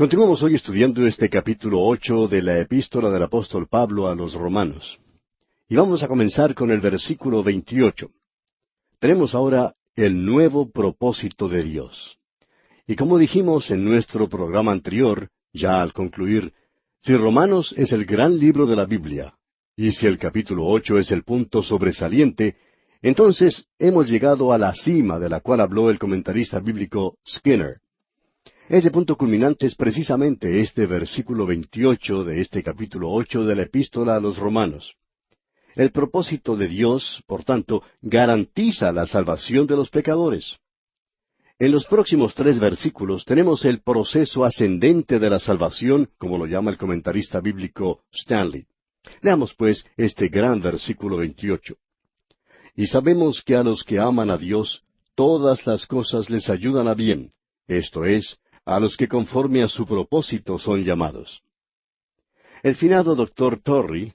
Continuamos hoy estudiando este capítulo 8 de la epístola del apóstol Pablo a los Romanos. Y vamos a comenzar con el versículo 28. Tenemos ahora el nuevo propósito de Dios. Y como dijimos en nuestro programa anterior, ya al concluir, si Romanos es el gran libro de la Biblia, y si el capítulo 8 es el punto sobresaliente, entonces hemos llegado a la cima de la cual habló el comentarista bíblico Skinner. Ese punto culminante es precisamente este versículo 28 de este capítulo 8 de la epístola a los Romanos. El propósito de Dios, por tanto, garantiza la salvación de los pecadores. En los próximos 3 versículos tenemos el proceso ascendente de la salvación, como lo llama el comentarista bíblico Stanley. Leamos pues este gran versículo 28. Y sabemos que a los que aman a Dios, todas las cosas les ayudan a bien, esto es, a los que conforme a su propósito son llamados. El finado doctor Torrey,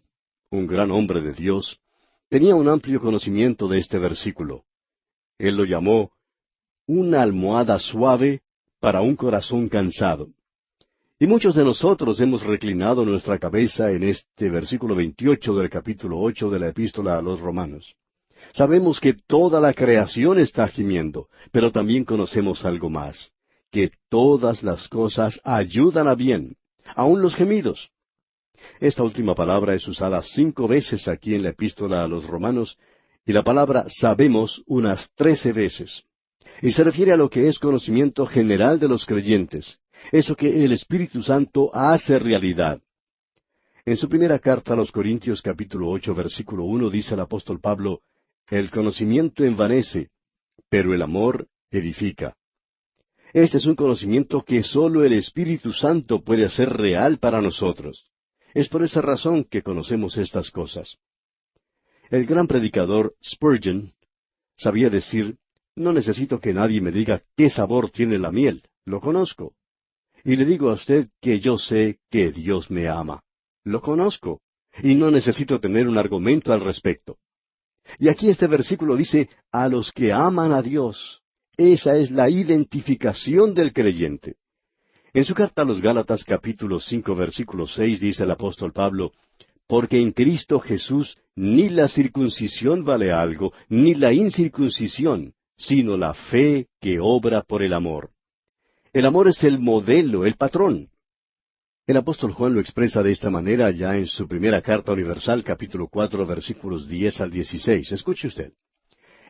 un gran hombre de Dios, tenía un amplio conocimiento de este versículo. Él lo llamó una almohada suave para un corazón cansado. Y muchos de nosotros hemos reclinado nuestra cabeza en este versículo 28 del capítulo 8 de la epístola a los Romanos. Sabemos que toda la creación está gimiendo, pero también conocemos algo más, que todas las cosas ayudan a bien, aun los gemidos. Esta última palabra es usada 5 veces aquí en la epístola a los Romanos, y la palabra sabemos unas 13 veces. Y se refiere a lo que es conocimiento general de los creyentes, eso que el Espíritu Santo hace realidad. En su primera carta a los Corintios capítulo 8 versículo 1 dice el apóstol Pablo, el conocimiento envanece, pero el amor edifica. Este es un conocimiento que sólo el Espíritu Santo puede hacer real para nosotros. Es por esa razón que conocemos estas cosas. El gran predicador Spurgeon sabía decir, no necesito que nadie me diga qué sabor tiene la miel, lo conozco. Y le digo a usted que yo sé que Dios me ama. Lo conozco, y no necesito tener un argumento al respecto. Y aquí este versículo dice, a los que aman a Dios. Esa es la identificación del creyente. En su carta a los Gálatas capítulo 5 versículo 6 dice el apóstol Pablo, porque en Cristo Jesús ni la circuncisión vale algo, ni la incircuncisión, sino la fe que obra por el amor. El amor es el modelo, el patrón. El apóstol Juan lo expresa de esta manera ya en su primera carta universal, capítulo 4, versículos 10 al 16. Escuche usted.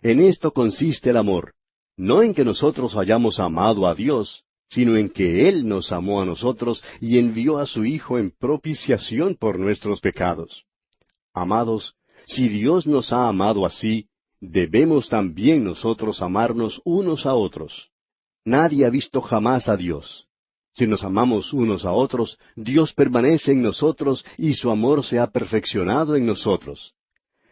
En esto consiste el amor, no en que nosotros hayamos amado a Dios, sino en que Él nos amó a nosotros y envió a su Hijo en propiciación por nuestros pecados. Amados, si Dios nos ha amado así, debemos también nosotros amarnos unos a otros. Nadie ha visto jamás a Dios. Si nos amamos unos a otros, Dios permanece en nosotros y su amor se ha perfeccionado en nosotros.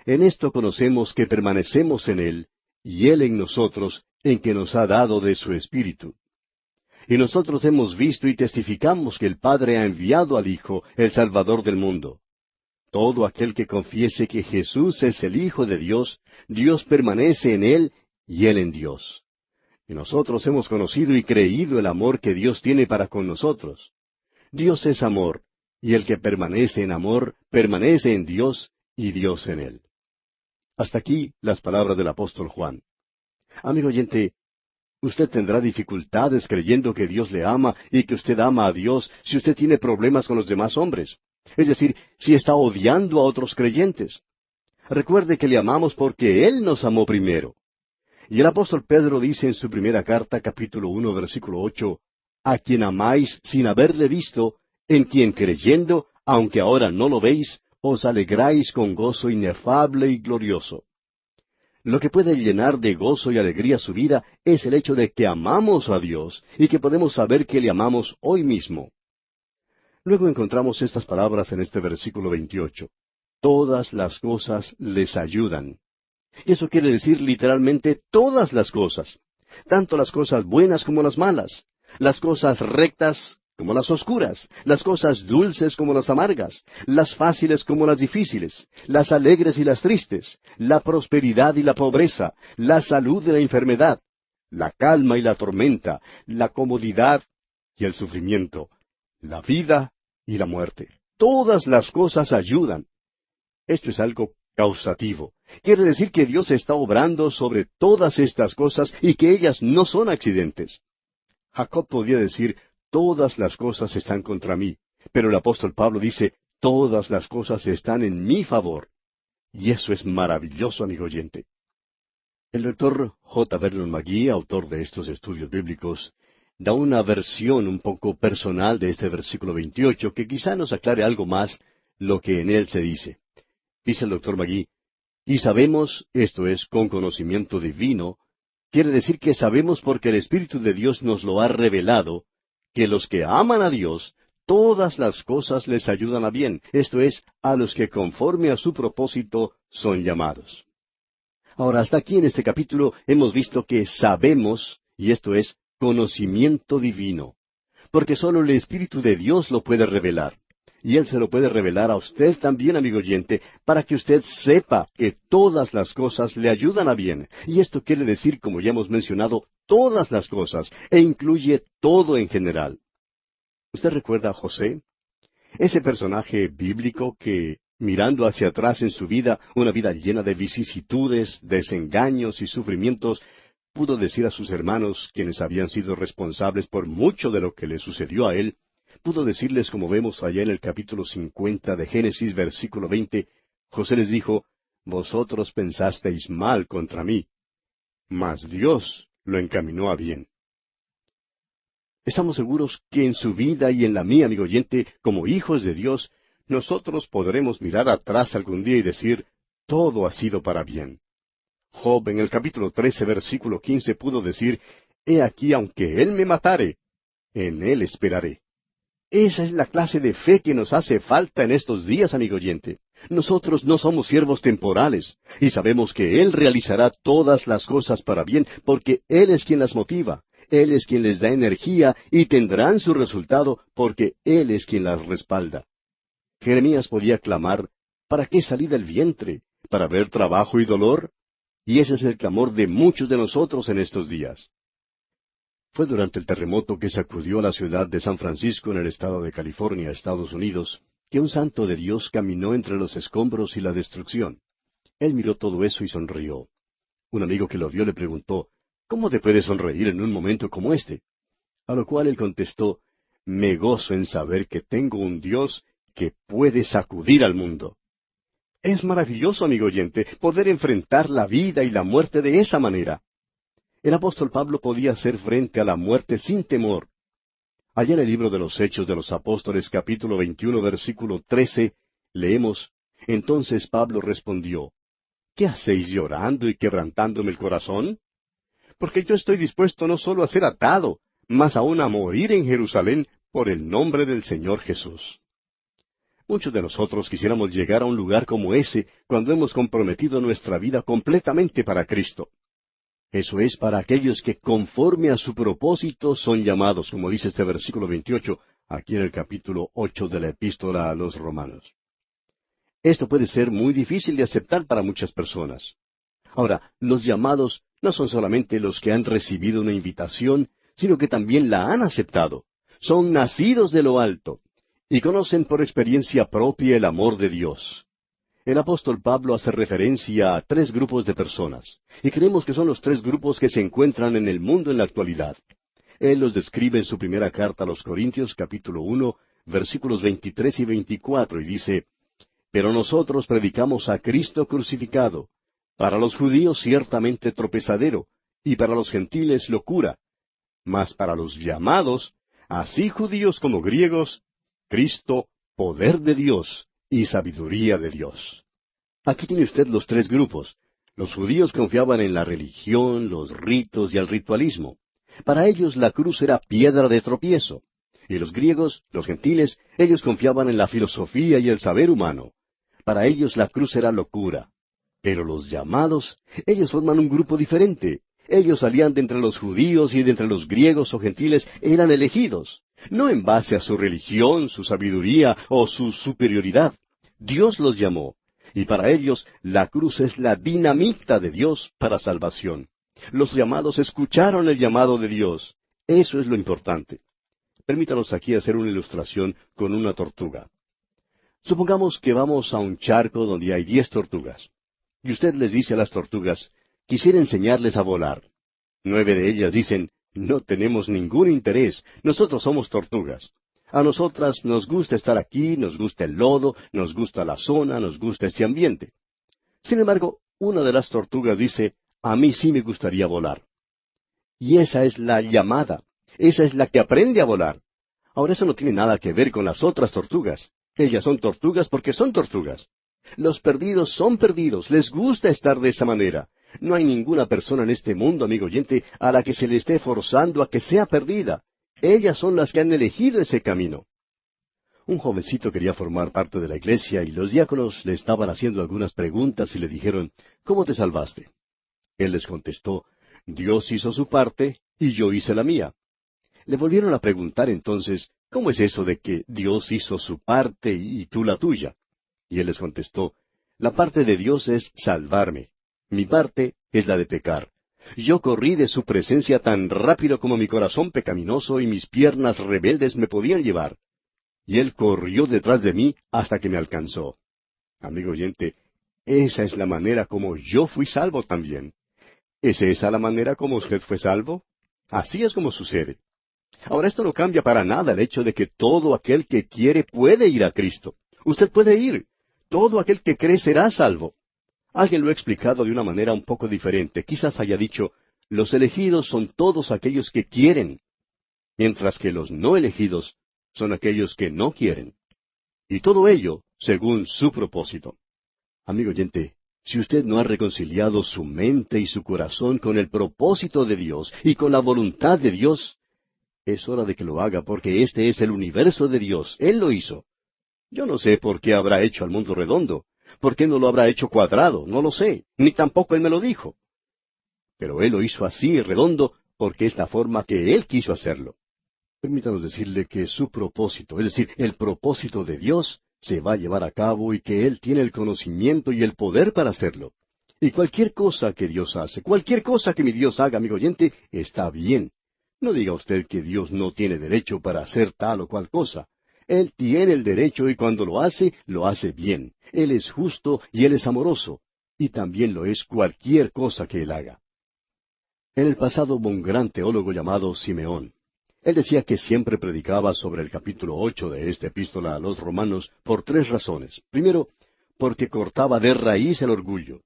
En esto conocemos que permanecemos en Él, y Él en nosotros, en que nos ha dado de su Espíritu. Y nosotros hemos visto y testificamos que el Padre ha enviado al Hijo, el Salvador del mundo. Todo aquel que confiese que Jesús es el Hijo de Dios, Dios permanece en Él y Él en Dios. Y nosotros hemos conocido y creído el amor que Dios tiene para con nosotros. Dios es amor, y el que permanece en amor, permanece en Dios y Dios en él. Hasta aquí las palabras del apóstol Juan. Amigo oyente, usted tendrá dificultades creyendo que Dios le ama y que usted ama a Dios si usted tiene problemas con los demás hombres. Es decir, si está odiando a otros creyentes. Recuerde que le amamos porque Él nos amó primero. Y el apóstol Pedro dice en su primera carta, capítulo 1, versículo 8, a quien amáis sin haberle visto, en quien creyendo, aunque ahora no lo veis, os alegráis con gozo inefable y glorioso. Lo que puede llenar de gozo y alegría su vida es el hecho de que amamos a Dios y que podemos saber que le amamos hoy mismo. Luego encontramos estas palabras en este versículo 28. Todas las cosas les ayudan. Y eso quiere decir literalmente todas las cosas, tanto las cosas buenas como las malas, las cosas rectas como las oscuras, las cosas dulces como las amargas, las fáciles como las difíciles, las alegres y las tristes, la prosperidad y la pobreza, la salud y la enfermedad, la calma y la tormenta, la comodidad y el sufrimiento. la vida y la muerte. Todas las cosas ayudan. Esto es algo causativo. Quiere decir que Dios está obrando sobre todas estas cosas y que ellas no son accidentes. Jacob podía decir, todas las cosas están contra mí, pero el apóstol Pablo dice, todas las cosas están en mi favor. Y eso es maravilloso, amigo oyente. El doctor J. Vernon McGee, autor de estos estudios bíblicos, da una versión un poco personal de este versículo 28 que quizá nos aclare algo más lo que en él se dice. Dice el doctor McGee, y sabemos, esto es, con conocimiento divino, quiere decir que sabemos porque el Espíritu de Dios nos lo ha revelado, que los que aman a Dios, todas las cosas les ayudan a bien, esto es, a los que conforme a su propósito son llamados. Ahora, hasta aquí en este capítulo hemos visto que sabemos, y esto es, conocimiento divino, porque sólo el Espíritu de Dios lo puede revelar. Y Él se lo puede revelar a usted también, amigo oyente, para que usted sepa que todas las cosas le ayudan a bien. Y esto quiere decir, como ya hemos mencionado, todas las cosas, e incluye todo en general. ¿Usted recuerda a José? Ese personaje bíblico que, mirando hacia atrás en su vida, una vida llena de vicisitudes, desengaños y sufrimientos, pudo decir a sus hermanos, quienes habían sido responsables por mucho de lo que le sucedió a él, pudo decirles, como vemos allá en el capítulo 50 de Génesis, versículo 20, José les dijo, vosotros pensasteis mal contra mí, mas Dios lo encaminó a bien. Estamos seguros que en su vida y en la mía, amigo oyente, como hijos de Dios, nosotros podremos mirar atrás algún día y decir, todo ha sido para bien. Job en el capítulo 13, versículo 15 pudo decir, he aquí aunque él me matare, en él esperaré. Esa es la clase de fe que nos hace falta en estos días, amigo oyente. Nosotros no somos siervos temporales, y sabemos que Él realizará todas las cosas para bien, porque Él es quien las motiva, Él es quien les da energía, y tendrán su resultado, porque Él es quien las respalda. Jeremías podía clamar, ¿para qué salí del vientre? ¿Para ver trabajo y dolor? Y ese es el clamor de muchos de nosotros en estos días. Fue durante el terremoto que sacudió a la ciudad de San Francisco en el estado de California, Estados Unidos, que un santo de Dios caminó entre los escombros y la destrucción. Él miró todo eso y sonrió. Un amigo que lo vio le preguntó, ¿cómo te puedes sonreír en un momento como este? A lo cual él contestó, me gozo en saber que tengo un Dios que puede sacudir al mundo. Es maravilloso, amigo oyente, poder enfrentar la vida y la muerte de esa manera. El apóstol Pablo podía hacer frente a la muerte sin temor. Allá en el libro de los Hechos de los Apóstoles, capítulo 21, versículo 13, leemos, entonces Pablo respondió, ¿qué hacéis llorando y quebrantándome el corazón? Porque yo estoy dispuesto no solo a ser atado, mas aún a morir en Jerusalén por el nombre del Señor Jesús. Muchos de nosotros quisiéramos llegar a un lugar como ese cuando hemos comprometido nuestra vida completamente para Cristo. Eso es para aquellos que conforme a su propósito son llamados, como dice este versículo 28, aquí en el capítulo 8 de la Epístola a los Romanos. Esto puede ser muy difícil de aceptar para muchas personas. Ahora, los llamados no son solamente los que han recibido una invitación, sino que también la han aceptado. Son nacidos de lo alto y conocen por experiencia propia el amor de Dios. El apóstol Pablo hace referencia a 3 grupos de personas, y creemos que son los 3 grupos que se encuentran en el mundo en la actualidad. Él los describe en su primera carta a los Corintios, capítulo 1, versículos 23 y 24, y dice, pero nosotros predicamos a Cristo crucificado, para los judíos ciertamente tropezadero, y para los gentiles locura, mas para los llamados, así judíos como griegos, Cristo, poder de Dios y sabiduría de Dios. Aquí tiene usted los 3 grupos. Los judíos confiaban en la religión, los ritos y el ritualismo. Para ellos la cruz era piedra de tropiezo. Y los griegos, los gentiles, ellos confiaban en la filosofía y el saber humano. Para ellos la cruz era locura. Pero los llamados, ellos forman un grupo diferente. Ellos salían de entre los judíos y de entre los griegos o gentiles, eran elegidos. No en base a su religión, su sabiduría o su superioridad. Dios los llamó, y para ellos la cruz es la dinamita de Dios para salvación. Los llamados escucharon el llamado de Dios. Eso es lo importante. Permítanos aquí hacer una ilustración con una tortuga. Supongamos que vamos a un charco donde hay 10 tortugas. Y usted les dice a las tortugas, quisiera enseñarles a volar. 9 de ellas dicen, no tenemos ningún interés, nosotros somos tortugas. A nosotras nos gusta estar aquí, nos gusta el lodo, nos gusta la zona, nos gusta ese ambiente. Sin embargo, una de las tortugas dice, a mí sí me gustaría volar. Y esa es la llamada, esa es la que aprende a volar. Ahora eso no tiene nada que ver con las otras tortugas. Ellas son tortugas porque son tortugas. Los perdidos son perdidos, les gusta estar de esa manera. No hay ninguna persona en este mundo, amigo oyente, a la que se le esté forzando a que sea perdida. Ellas son las que han elegido ese camino. Un jovencito quería formar parte de la iglesia y los diáconos le estaban haciendo algunas preguntas y le dijeron, ¿cómo te salvaste? Él les contestó, Dios hizo su parte y yo hice la mía. Le volvieron a preguntar entonces, ¿cómo es eso de que Dios hizo su parte y tú la tuya? Y él les contestó, la parte de Dios es salvarme. Mi parte es la de pecar. Yo corrí de su presencia tan rápido como mi corazón pecaminoso y mis piernas rebeldes me podían llevar. Y él corrió detrás de mí hasta que me alcanzó. Amigo oyente, esa es la manera como yo fui salvo también. ¿Es esa la manera como usted fue salvo? Así es como sucede. Ahora esto no cambia para nada el hecho de que todo aquel que quiere puede ir a Cristo. Usted puede ir. Todo aquel que cree será salvo. Alguien lo ha explicado de una manera un poco diferente. Quizás haya dicho, los elegidos son todos aquellos que quieren, mientras que los no elegidos son aquellos que no quieren. Y todo ello según su propósito. Amigo oyente, si usted no ha reconciliado su mente y su corazón con el propósito de Dios y con la voluntad de Dios, es hora de que lo haga porque este es el universo de Dios. Él lo hizo. Yo no sé por qué habrá hecho al mundo redondo. ¿Por qué no lo habrá hecho cuadrado? No lo sé, ni tampoco Él me lo dijo. Pero Él lo hizo así, redondo, porque es la forma que Él quiso hacerlo. Permítanos decirle que su propósito, es decir, el propósito de Dios, se va a llevar a cabo y que Él tiene el conocimiento y el poder para hacerlo. Y cualquier cosa que Dios hace, cualquier cosa que mi Dios haga, amigo oyente, está bien. No diga usted que Dios no tiene derecho para hacer tal o cual cosa. Él tiene el derecho y cuando lo hace bien. Él es justo y Él es amoroso. Y también lo es cualquier cosa que Él haga. En el pasado hubo un gran teólogo llamado Simeón. Él decía que siempre predicaba sobre el capítulo 8 de esta epístola a los Romanos por 3 razones. Primero, porque cortaba de raíz el orgullo.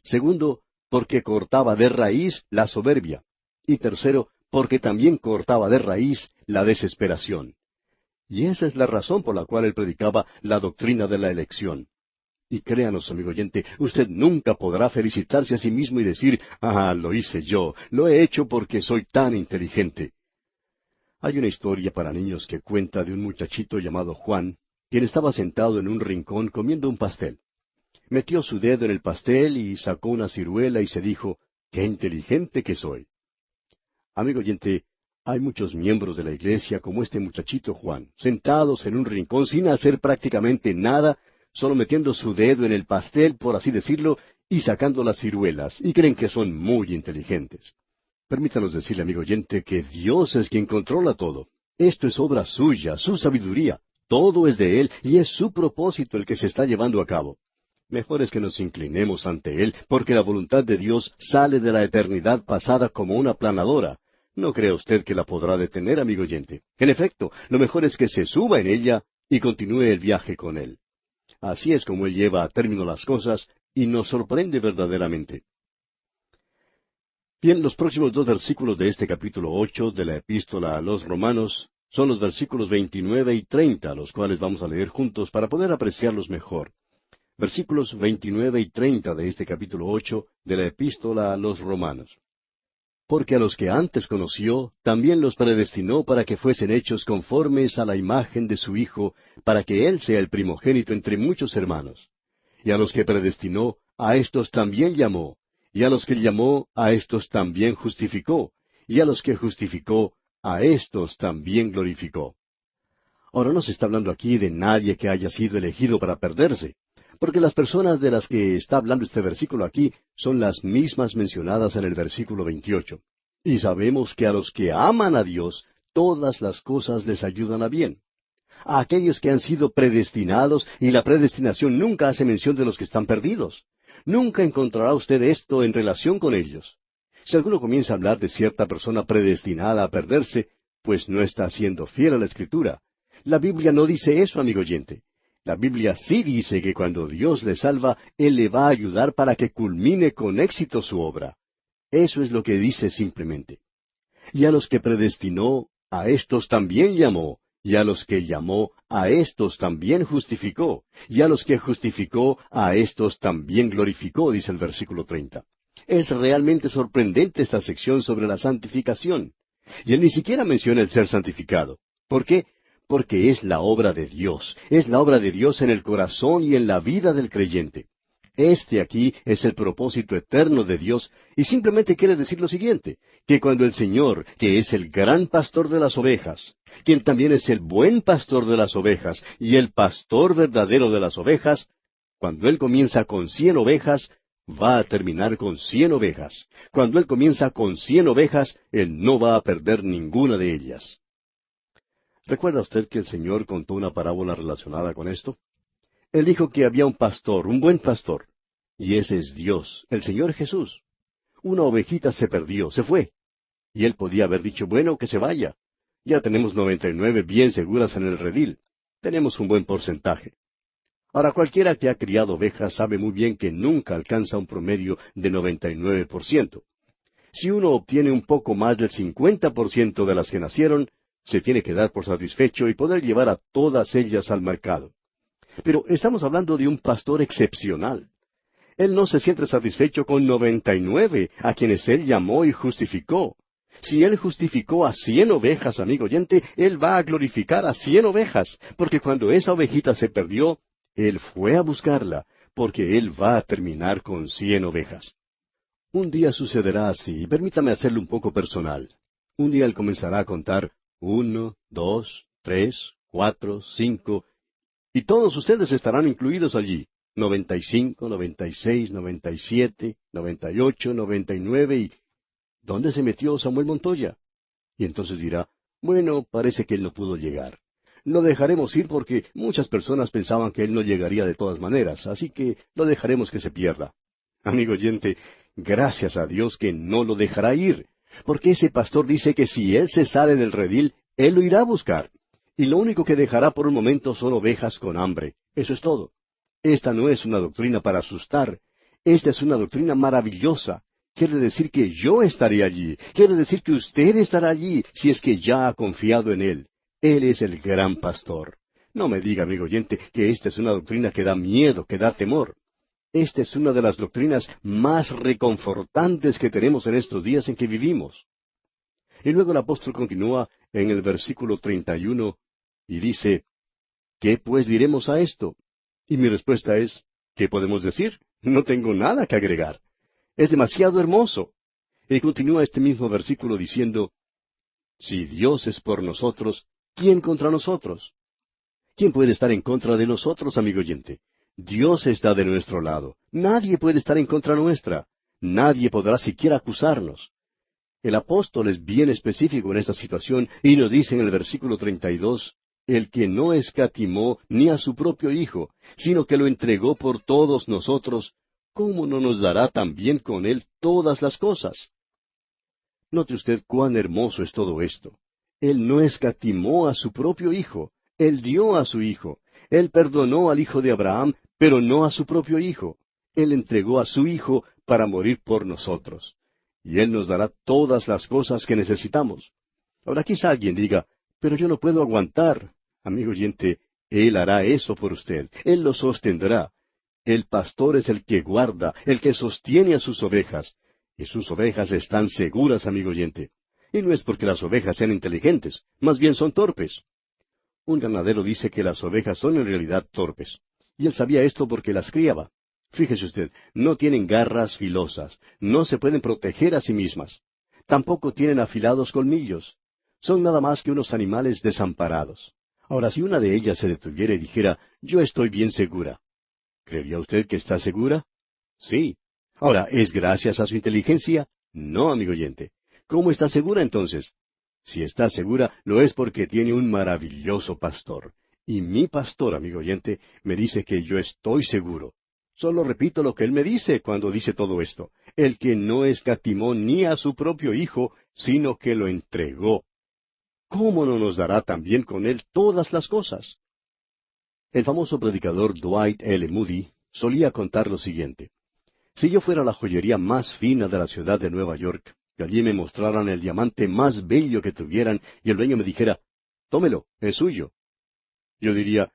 Segundo, porque cortaba de raíz la soberbia. Y tercero, porque también cortaba de raíz la desesperación. Y esa es la razón por la cual él predicaba la doctrina de la elección. Y créanos, amigo oyente, usted nunca podrá felicitarse a sí mismo y decir, lo hice yo, lo he hecho porque soy tan inteligente. Hay una historia para niños que cuenta de un muchachito llamado Juan, quien estaba sentado en un rincón comiendo un pastel. Metió su dedo en el pastel y sacó una ciruela y se dijo, ¡qué inteligente que soy! Amigo oyente, hay muchos miembros de la iglesia como este muchachito Juan, sentados en un rincón sin hacer prácticamente nada, solo metiendo su dedo en el pastel, por así decirlo, y sacando las ciruelas, y creen que son muy inteligentes. Permítanos decirle, amigo oyente, que Dios es quien controla todo. Esto es obra suya, su sabiduría. Todo es de Él y es su propósito el que se está llevando a cabo. Mejor es que nos inclinemos ante Él, porque la voluntad de Dios sale de la eternidad pasada como una planadora. No crea usted que la podrá detener, amigo oyente. En efecto, lo mejor es que se suba en ella y continúe el viaje con Él. Así es como Él lleva a término las cosas y nos sorprende verdaderamente. Bien, los próximos 2 versículos de este capítulo 8 de la epístola a los Romanos son los versículos 29 y 30, los cuales vamos a leer juntos para poder apreciarlos mejor. Versículos 29 y 30 de este capítulo 8 de la epístola a los Romanos. Porque a los que antes conoció, también los predestinó para que fuesen hechos conformes a la imagen de su Hijo, para que Él sea el primogénito entre muchos hermanos. Y a los que predestinó, a éstos también llamó. Y a los que llamó, a éstos también justificó. Y a los que justificó, a éstos también glorificó. Ahora no se está hablando aquí de nadie que haya sido elegido para perderse, porque las personas de las que está hablando este versículo aquí son las mismas mencionadas en el versículo 28. Y sabemos que a los que aman a Dios, todas las cosas les ayudan a bien. A aquellos que han sido predestinados, y la predestinación nunca hace mención de los que están perdidos. Nunca encontrará usted esto en relación con ellos. Si alguno comienza a hablar de cierta persona predestinada a perderse, pues no está siendo fiel a la Escritura. La Biblia no dice eso, amigo oyente. La Biblia sí dice que cuando Dios le salva, Él le va a ayudar para que culmine con éxito su obra. Eso es lo que dice simplemente. Y a los que predestinó, a éstos también llamó. Y a los que llamó, a éstos también justificó. Y a los que justificó, a éstos también glorificó, dice el versículo 30. Es realmente sorprendente esta sección sobre la santificación. Y él ni siquiera menciona el ser santificado. ¿Por qué? Porque es la obra de Dios. Es la obra de Dios en el corazón y en la vida del creyente. Este aquí es el propósito eterno de Dios, y simplemente quiere decir lo siguiente, que cuando el Señor, que es el gran pastor de las ovejas, quien también es el buen pastor de las ovejas, y el pastor verdadero de las ovejas, cuando Él comienza con 100 ovejas, va a terminar con 100 ovejas. Cuando Él comienza con 100 ovejas, Él no va a perder ninguna de ellas. ¿Recuerda usted que el Señor contó una parábola relacionada con esto? Él dijo que había un pastor, un buen pastor, y ese es Dios, el Señor Jesús. Una ovejita se perdió, se fue, y él podía haber dicho, bueno, que se vaya. Ya tenemos 99 bien seguras en el redil. Tenemos un buen porcentaje. Ahora, cualquiera que ha criado ovejas sabe muy bien que nunca alcanza un promedio de 99%. Si uno obtiene un poco más del 50% de las que nacieron, se tiene que dar por satisfecho y poder llevar a todas ellas al mercado. Pero estamos hablando de un pastor excepcional. Él no se siente satisfecho con 99, a quienes Él llamó y justificó. Si Él justificó a 100 ovejas, amigo oyente, Él va a glorificar a 100 ovejas, porque cuando esa ovejita se perdió, Él fue a buscarla, porque Él va a terminar con 100 ovejas. Un día sucederá así, y permítame hacerlo un poco personal. Un día Él comenzará a contar 1, 2, 3, 4, 5, y todos ustedes estarán incluidos allí. 95, 96, 97, 98, 99 y... ¿Dónde se metió Samuel Montoya? Y entonces dirá, bueno, parece que él no pudo llegar. Lo dejaremos ir porque muchas personas pensaban que él no llegaría de todas maneras, así que lo dejaremos que se pierda. Amigo oyente, gracias a Dios que no lo dejará ir, porque ese pastor dice que si él se sale del redil, él lo irá a buscar. Y lo único que dejará por un momento son ovejas con hambre. Eso es todo. Esta no es una doctrina para asustar. Esta es una doctrina maravillosa. Quiere decir que yo estaré allí. Quiere decir que usted estará allí si es que ya ha confiado en Él. Él es el gran pastor. No me diga, amigo oyente, que esta es una doctrina que da miedo, que da temor. Esta es una de las doctrinas más reconfortantes que tenemos en estos días en que vivimos. Y luego el apóstol continúa en el versículo 31 y dice, ¿qué pues diremos a esto? Y mi respuesta es, ¿qué podemos decir? No tengo nada que agregar. Es demasiado hermoso. Y continúa este mismo versículo diciendo, si Dios es por nosotros, ¿quién contra nosotros? ¿Quién puede estar en contra de nosotros, amigo oyente? Dios está de nuestro lado. Nadie puede estar en contra nuestra. Nadie podrá siquiera acusarnos. El apóstol es bien específico en esta situación y nos dice en el versículo 32, el que no escatimó ni a su propio Hijo, sino que lo entregó por todos nosotros, ¿cómo no nos dará también con Él todas las cosas? Note usted cuán hermoso es todo esto. Él no escatimó a su propio Hijo, Él dio a su Hijo. Él perdonó al hijo de Abraham, pero no a su propio Hijo. Él entregó a su Hijo para morir por nosotros. Y Él nos dará todas las cosas que necesitamos. Ahora quizá alguien diga, pero yo no puedo aguantar. Amigo oyente, Él hará eso por usted. Él lo sostendrá. El pastor es el que guarda, el que sostiene a sus ovejas. Y sus ovejas están seguras, amigo oyente. Y no es porque las ovejas sean inteligentes, más bien son torpes. Un ganadero dice que las ovejas son en realidad torpes. Y él sabía esto porque las criaba. Fíjese usted, no tienen garras filosas, no se pueden proteger a sí mismas. Tampoco tienen afilados colmillos. Son nada más que unos animales desamparados. Ahora, si una de ellas se detuviera y dijera, yo estoy bien segura, ¿creería usted que está segura? Sí. Ahora, ¿es gracias a su inteligencia? No, amigo oyente. ¿Cómo está segura entonces? Si está segura, lo es porque tiene un maravilloso pastor. Y mi pastor, amigo oyente, me dice que yo estoy seguro. Solo repito lo que él me dice cuando dice todo esto. El que no escatimó ni a su propio Hijo, sino que lo entregó. ¿Cómo no nos dará también con él todas las cosas? El famoso predicador Dwight L. Moody solía contar lo siguiente. Si yo fuera la joyería más fina de la ciudad de Nueva York, y allí me mostraran el diamante más bello que tuvieran, y el dueño me dijera, tómelo, es suyo. Yo diría,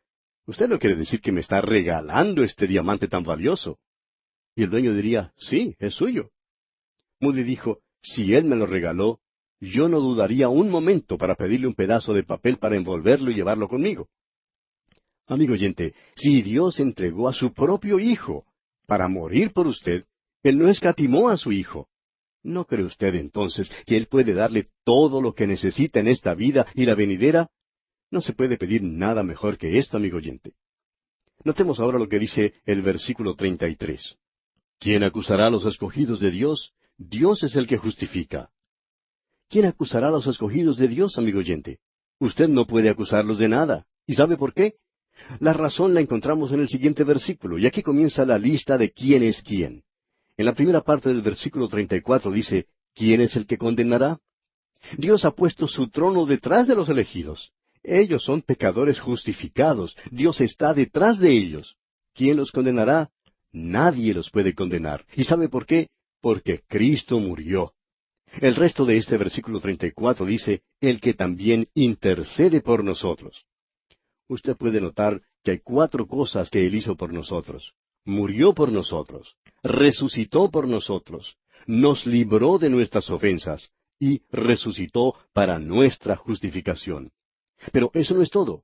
usted no quiere decir que me está regalando este diamante tan valioso. Y el dueño diría, sí, es suyo. Moody dijo, si él me lo regaló, yo no dudaría un momento para pedirle un pedazo de papel para envolverlo y llevarlo conmigo. Amigo oyente, si Dios entregó a su propio Hijo para morir por usted, Él no escatimó a su Hijo. ¿No cree usted entonces que Él puede darle todo lo que necesita en esta vida y la venidera? No se puede pedir nada mejor que esto, amigo oyente. Notemos ahora lo que dice el versículo 33. ¿Quién acusará a los escogidos de Dios? Dios es el que justifica. ¿Quién acusará a los escogidos de Dios, amigo oyente? Usted no puede acusarlos de nada. ¿Y sabe por qué? La razón la encontramos en el siguiente versículo, y aquí comienza la lista de quién es quién. En la primera parte del versículo 34 dice, ¿quién es el que condenará? Dios ha puesto su trono detrás de los elegidos. Ellos son pecadores justificados. Dios está detrás de ellos. ¿Quién los condenará? Nadie los puede condenar. ¿Y sabe por qué? Porque Cristo murió. El resto de este versículo 34 dice, el que también intercede por nosotros. Usted puede notar que hay 4 cosas que Él hizo por nosotros. Murió por nosotros, resucitó por nosotros, nos libró de nuestras ofensas y resucitó para nuestra justificación. Pero eso no es todo.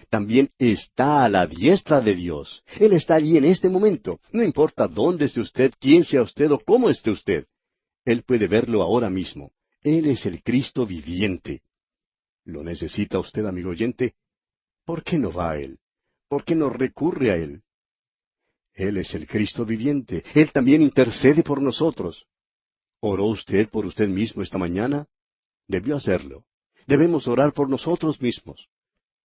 También está a la diestra de Dios. Él está allí en este momento. No importa dónde esté usted, quién sea usted o cómo esté usted. Él puede verlo ahora mismo. Él es el Cristo viviente. ¿Lo necesita usted, amigo oyente? ¿Por qué no va a Él? ¿Por qué no recurre a Él? Él es el Cristo viviente. Él también intercede por nosotros. ¿Oró usted por usted mismo esta mañana? Debió hacerlo. Debemos orar por nosotros mismos.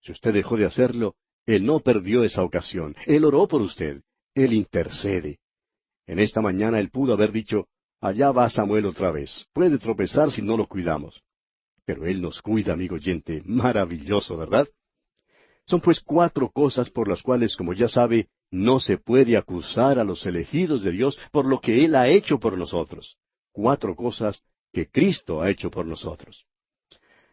Si usted dejó de hacerlo, Él no perdió esa ocasión. Él oró por usted. Él intercede. En esta mañana Él pudo haber dicho, allá va Samuel otra vez. Puede tropezar si no lo cuidamos. Pero Él nos cuida, amigo oyente. Maravilloso, ¿verdad? Son pues 4 cosas por las cuales, como ya sabe, no se puede acusar a los elegidos de Dios por lo que Él ha hecho por nosotros. 4 cosas que Cristo ha hecho por nosotros.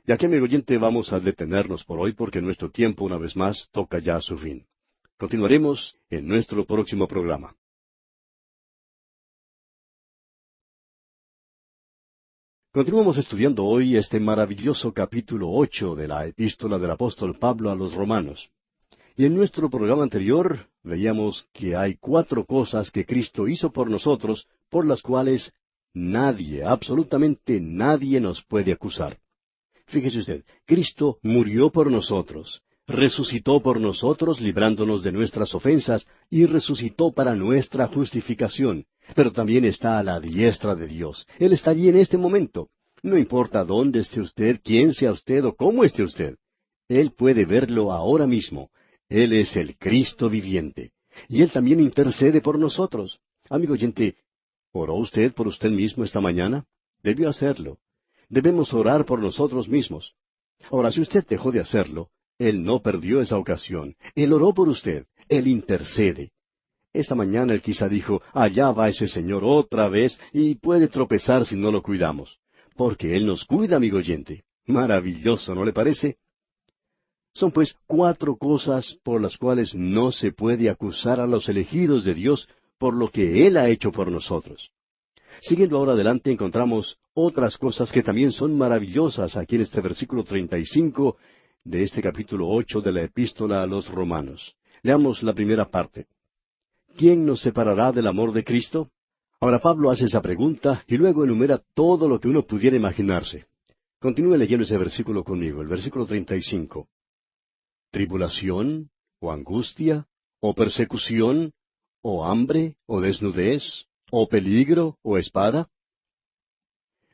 Y aquí, amigo oyente, vamos a detenernos por hoy porque nuestro tiempo, una vez más, toca ya a su fin. Continuaremos en nuestro próximo programa. Continuamos estudiando hoy este maravilloso capítulo 8 de la epístola del apóstol Pablo a los Romanos. Y en nuestro programa anterior veíamos que hay 4 cosas que Cristo hizo por nosotros, por las cuales nadie, absolutamente nadie nos puede acusar. Fíjese usted, Cristo murió por nosotros, resucitó por nosotros librándonos de nuestras ofensas y resucitó para nuestra justificación, pero también está a la diestra de Dios. Él está allí en este momento. No importa dónde esté usted, quién sea usted o cómo esté usted. Él puede verlo ahora mismo. Él es el Cristo viviente. Y Él también intercede por nosotros. Amigo oyente, ¿oró usted por usted mismo esta mañana? Debió hacerlo. Debemos orar por nosotros mismos. Ahora, si usted dejó de hacerlo, Él no perdió esa ocasión. Él oró por usted. Él intercede. Esta mañana Él quizá dijo, allá va ese señor otra vez y puede tropezar si no lo cuidamos. Porque Él nos cuida, amigo oyente. Maravilloso, ¿no le parece? Son pues 4 cosas por las cuales no se puede acusar a los elegidos de Dios por lo que Él ha hecho por nosotros. Siguiendo ahora adelante encontramos otras cosas que también son maravillosas aquí en este versículo 35 de este capítulo 8 de la epístola a los Romanos. Leamos la primera parte. ¿Quién nos separará del amor de Cristo? Ahora Pablo hace esa pregunta y luego enumera todo lo que uno pudiera imaginarse. Continúe leyendo ese versículo conmigo, el versículo 35. ¿Tribulación? ¿O angustia? ¿O persecución? ¿O hambre? ¿O desnudez? ¿O peligro? ¿O espada?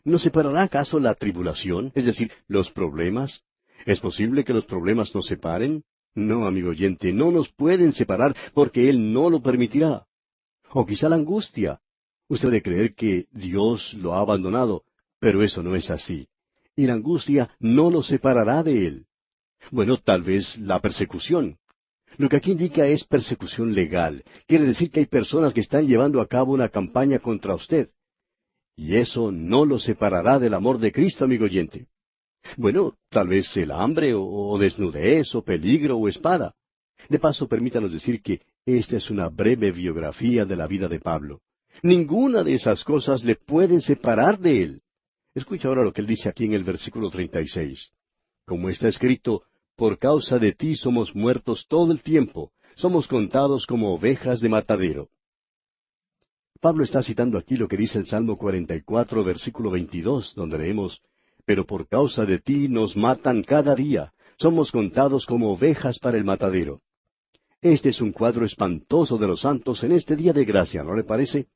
¿Nos separará acaso la tribulación, es decir, los problemas? ¿Es posible que los problemas nos separen? No, amigo oyente, no nos pueden separar porque Él no lo permitirá. O quizá la angustia. Usted debe creer que Dios lo ha abandonado, pero eso no es así. Y la angustia no nos separará de Él. Bueno, tal vez la persecución. Lo que aquí indica es persecución legal. Quiere decir que hay personas que están llevando a cabo una campaña contra usted. Y eso no lo separará del amor de Cristo, amigo oyente. Bueno, tal vez el hambre, o desnudez, o peligro, o espada. De paso, permítanos decir que esta es una breve biografía de la vida de Pablo. Ninguna de esas cosas le pueden separar de él. Escucha ahora lo que él dice aquí en el versículo 36. Como está escrito, por causa de ti somos muertos todo el tiempo, somos contados como ovejas de matadero. Pablo está citando aquí lo que dice el Salmo 44, versículo 22, donde leemos, pero por causa de ti nos matan cada día, somos contados como ovejas para el matadero. Este es un cuadro espantoso de los santos en este día de gracia, ¿no le parece?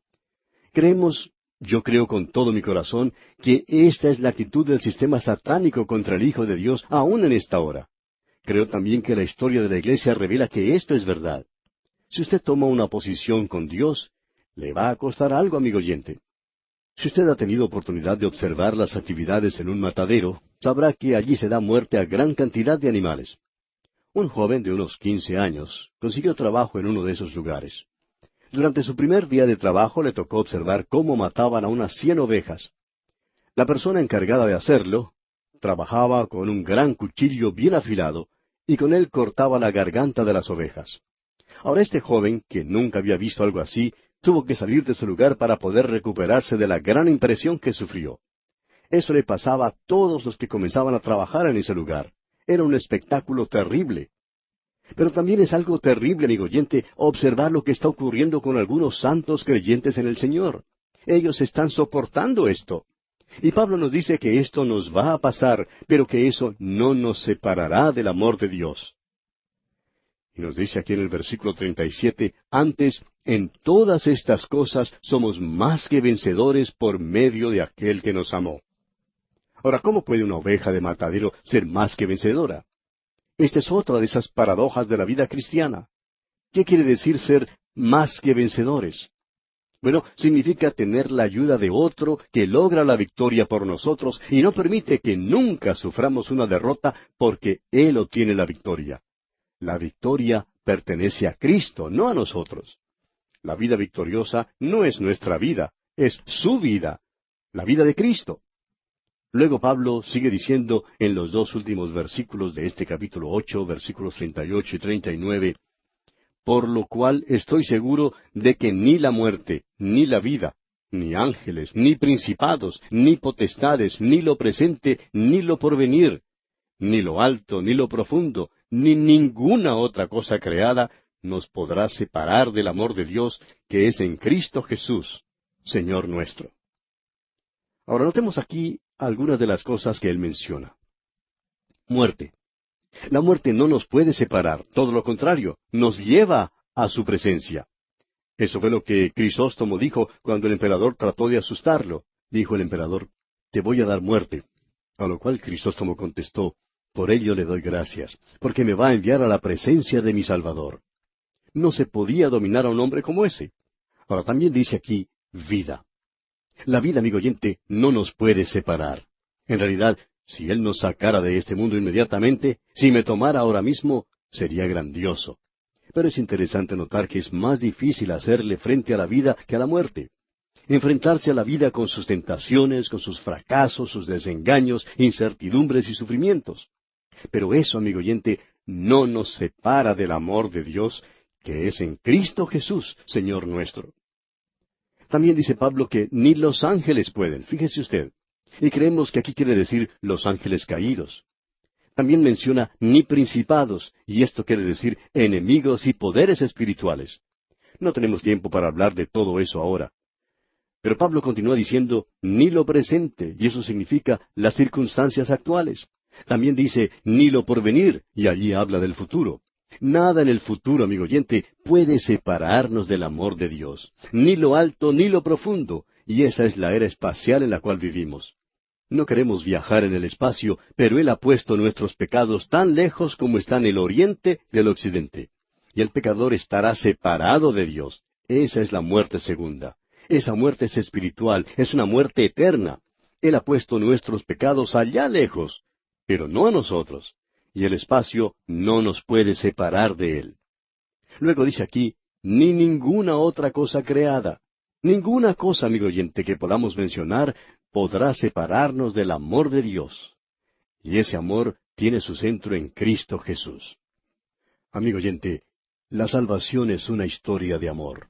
Yo creo con todo mi corazón, que esta es la actitud del sistema satánico contra el Hijo de Dios aún en esta hora. Creo también que la historia de la Iglesia revela que esto es verdad. Si usted toma una posición con Dios, le va a costar algo, amigo oyente. Si usted ha tenido oportunidad de observar las actividades en un matadero, sabrá que allí se da muerte a gran cantidad de animales. Un joven de unos 15 años consiguió trabajo en uno de esos lugares. Durante su primer día de trabajo le tocó observar cómo mataban a unas 100 ovejas. La persona encargada de hacerlo trabajaba con un gran cuchillo bien afilado y con él cortaba la garganta de las ovejas. Ahora este joven, que nunca había visto algo así, tuvo que salir de su lugar para poder recuperarse de la gran impresión que sufrió. Eso le pasaba a todos los que comenzaban a trabajar en ese lugar. Era un espectáculo terrible. Pero también es algo terrible, amigo oyente, observar lo que está ocurriendo con algunos santos creyentes en el Señor. Ellos están soportando esto. Y Pablo nos dice que esto nos va a pasar, pero que eso no nos separará del amor de Dios. Y nos dice aquí en el versículo 37, antes, en todas estas cosas somos más que vencedores por medio de aquel que nos amó. Ahora, ¿cómo puede una oveja de matadero ser más que vencedora? Esta es otra de esas paradojas de la vida cristiana. ¿Qué quiere decir ser más que vencedores? Bueno, significa tener la ayuda de otro que logra la victoria por nosotros y no permite que nunca suframos una derrota porque Él obtiene la victoria. La victoria pertenece a Cristo, no a nosotros. La vida victoriosa no es nuestra vida, es su vida, la vida de Cristo. Luego Pablo sigue diciendo en los dos últimos versículos de este capítulo 8, versículos 38 y 39, por lo cual estoy seguro de que ni la muerte, ni la vida, ni ángeles, ni principados, ni potestades, ni lo presente, ni lo porvenir, ni lo alto, ni lo profundo, ni ninguna otra cosa creada nos podrá separar del amor de Dios que es en Cristo Jesús, Señor nuestro. Ahora notemos aquí algunas de las cosas que él menciona. Muerte. La muerte no nos puede separar, todo lo contrario, nos lleva a su presencia. Eso fue lo que Crisóstomo dijo cuando el emperador trató de asustarlo. Dijo el emperador, te voy a dar muerte. A lo cual Crisóstomo contestó, por ello le doy gracias, porque me va a enviar a la presencia de mi Salvador. No se podía dominar a un hombre como ese. Ahora también dice aquí, vida. La vida, amigo oyente, no nos puede separar. En realidad, si Él nos sacara de este mundo inmediatamente, si me tomara ahora mismo, sería grandioso. Pero es interesante notar que es más difícil hacerle frente a la vida que a la muerte. Enfrentarse a la vida con sus tentaciones, con sus fracasos, sus desengaños, incertidumbres y sufrimientos. Pero eso, amigo oyente, no nos separa del amor de Dios, que es en Cristo Jesús, Señor nuestro. También dice Pablo que ni los ángeles pueden, fíjese usted. Y creemos que aquí quiere decir los ángeles caídos. También menciona ni principados, y esto quiere decir enemigos y poderes espirituales. No tenemos tiempo para hablar de todo eso ahora. Pero Pablo continúa diciendo ni lo presente, y eso significa las circunstancias actuales. También dice ni lo porvenir, y allí habla del futuro. Nada en el futuro, amigo oyente, puede separarnos del amor de Dios. Ni lo alto ni lo profundo, y esa es la era espacial en la cual vivimos. No queremos viajar en el espacio, pero Él ha puesto nuestros pecados tan lejos como están el oriente del occidente. Y el pecador estará separado de Dios. Esa es la muerte segunda. Esa muerte es espiritual, es una muerte eterna. Él ha puesto nuestros pecados allá lejos, pero no a nosotros. Y el espacio no nos puede separar de Él. Luego dice aquí, ni ninguna otra cosa creada. Ninguna cosa, amigo oyente, que podamos mencionar podrá separarnos del amor de Dios. Y ese amor tiene su centro en Cristo Jesús. Amigo oyente, la salvación es una historia de amor.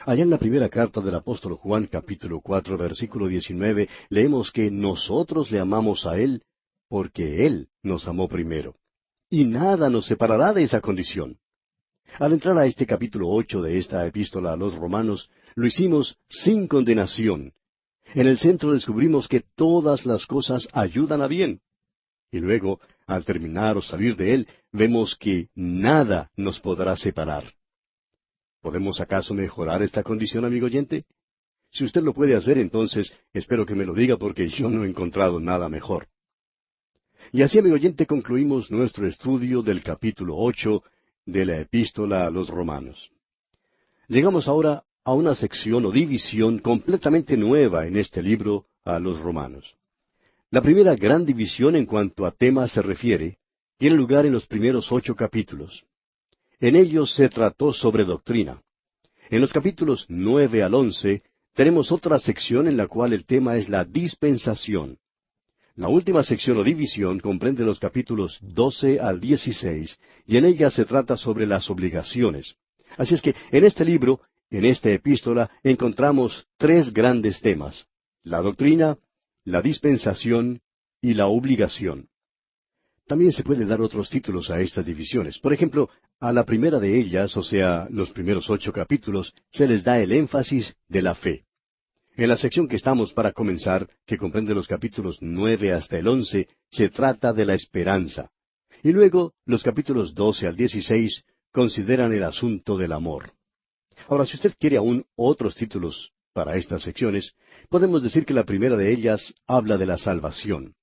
Allá en la primera carta del apóstol Juan, capítulo 4, versículo 19, leemos que nosotros le amamos a Él porque Él nos amó primero. Y nada nos separará de esa condición. Al entrar a este capítulo 8 de esta epístola a los romanos, lo hicimos sin condenación. En el centro descubrimos que todas las cosas ayudan a bien. Y luego, al terminar o salir de él, vemos que nada nos podrá separar. ¿Podemos acaso mejorar esta condición, amigo oyente? Si usted lo puede hacer, entonces espero que me lo diga porque yo no he encontrado nada mejor. Y así, amigo oyente, concluimos nuestro estudio del capítulo 8 de la epístola a los romanos. Llegamos ahora a una sección o división completamente nueva en este libro a los romanos. La primera gran división en cuanto a tema se refiere tiene lugar en los primeros 8 capítulos. En ellos se trató sobre doctrina. En los capítulos 9 al 11 tenemos otra sección en la cual el tema es la dispensación. La última sección o división comprende los capítulos 12 al 16, y en ella se trata sobre las obligaciones. Así es que en este libro, en esta epístola, encontramos 3 grandes temas: la doctrina, la dispensación y la obligación. También se puede dar otros títulos a estas divisiones. Por ejemplo, a la primera de ellas, o sea, los primeros 8 capítulos, se les da el énfasis de la fe. En la sección que estamos para comenzar, que comprende los capítulos 9 hasta el 11, se trata de la esperanza. Y luego, los capítulos 12 al 16 consideran el asunto del amor. Ahora, si usted quiere aún otros títulos para estas secciones, podemos decir que la primera de ellas habla de la salvación.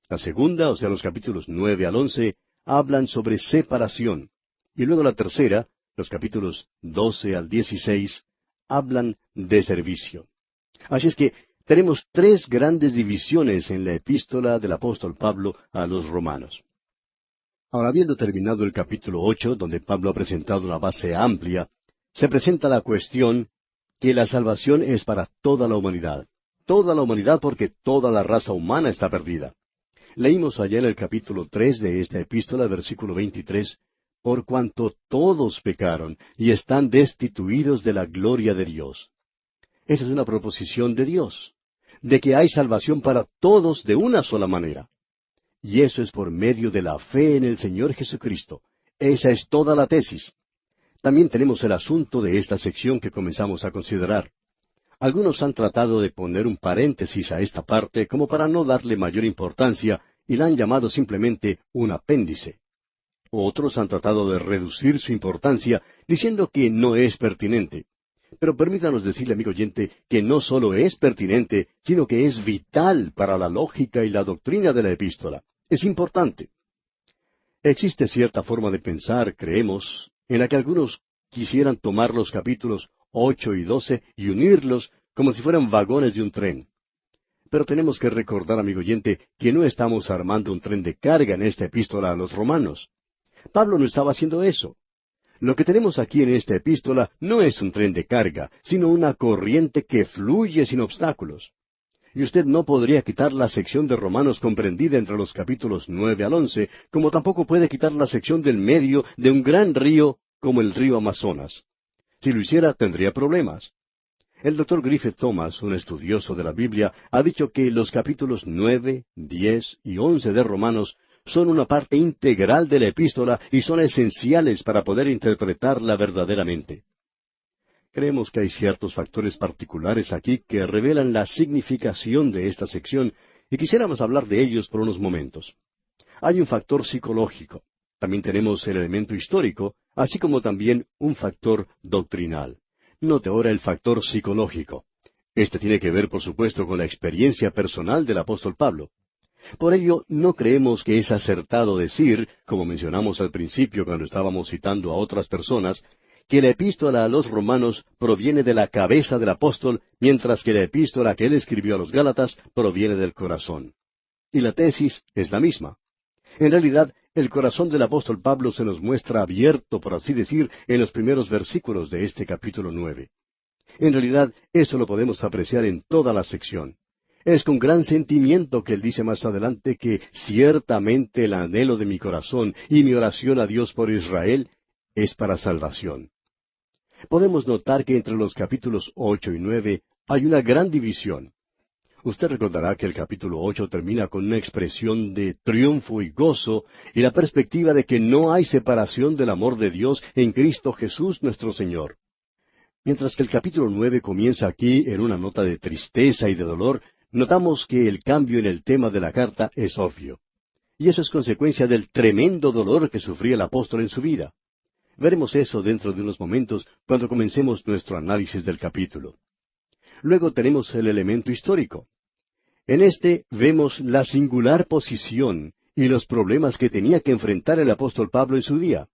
La segunda, o sea, los capítulos 9 al 11, hablan sobre separación. Y luego la tercera, los capítulos 12 al 16, hablan de servicio. Así es que tenemos 3 grandes divisiones en la epístola del apóstol Pablo a los romanos. Ahora, habiendo terminado el capítulo 8, donde Pablo ha presentado una base amplia, se presenta la cuestión que la salvación es para toda la humanidad. Toda la humanidad porque toda la raza humana está perdida. Leímos allá en el capítulo 3 de esta epístola, versículo 23, por cuanto todos pecaron y están destituidos de la gloria de Dios. Esa es una proposición de Dios, de que hay salvación para todos de una sola manera. Y eso es por medio de la fe en el Señor Jesucristo. Esa es toda la tesis. También tenemos el asunto de esta sección que comenzamos a considerar. Algunos han tratado de poner un paréntesis a esta parte como para no darle mayor importancia y la han llamado simplemente un apéndice. Otros han tratado de reducir su importancia diciendo que no es pertinente. Pero permítanos decirle, amigo oyente, que no solo es pertinente, sino que es vital para la lógica y la doctrina de la epístola. Es importante. Existe cierta forma de pensar, creemos, en la que algunos quisieran tomar los capítulos 8 y 12 y unirlos como si fueran vagones de un tren. Pero tenemos que recordar, amigo oyente, que no estamos armando un tren de carga en esta epístola a los romanos. Pablo no estaba haciendo eso. Lo que tenemos aquí en esta epístola no es un tren de carga, sino una corriente que fluye sin obstáculos. Y usted no podría quitar la sección de Romanos comprendida entre los capítulos 9 al 11, como tampoco puede quitar la sección del medio de un gran río como el río Amazonas. Si lo hiciera, tendría problemas. El Dr. Griffith Thomas, un estudioso de la Biblia, ha dicho que los capítulos 9, 10 y 11 de Romanos son una parte integral de la epístola y son esenciales para poder interpretarla verdaderamente. Creemos que hay ciertos factores particulares aquí que revelan la significación de esta sección y quisiéramos hablar de ellos por unos momentos. Hay un factor psicológico. También tenemos el elemento histórico, así como también un factor doctrinal. Note ahora el factor psicológico. Este tiene que ver, por supuesto, con la experiencia personal del apóstol Pablo. Por ello, no creemos que es acertado decir, como mencionamos al principio cuando estábamos citando a otras personas, que la epístola a los romanos proviene de la cabeza del apóstol, mientras que la epístola que él escribió a los Gálatas proviene del corazón. Y la tesis es la misma. En realidad, el corazón del apóstol Pablo se nos muestra abierto, por así decir, en los primeros versículos de este capítulo 9. En realidad, eso lo podemos apreciar en toda la sección. Es con gran sentimiento que él dice más adelante que ciertamente el anhelo de mi corazón y mi oración a Dios por Israel es para salvación. Podemos notar que entre los capítulos 8 y 9 hay una gran división. Usted recordará que el capítulo 8 termina con una expresión de triunfo y gozo y la perspectiva de que no hay separación del amor de Dios en Cristo Jesús nuestro Señor. Mientras que el capítulo 9 comienza aquí en una nota de tristeza y de dolor, notamos que el cambio en el tema de la carta es obvio. Y eso es consecuencia del tremendo dolor que sufría el apóstol en su vida. Veremos eso dentro de unos momentos cuando comencemos nuestro análisis del capítulo. Luego tenemos el elemento histórico. En este vemos la singular posición y los problemas que tenía que enfrentar el apóstol Pablo en su día.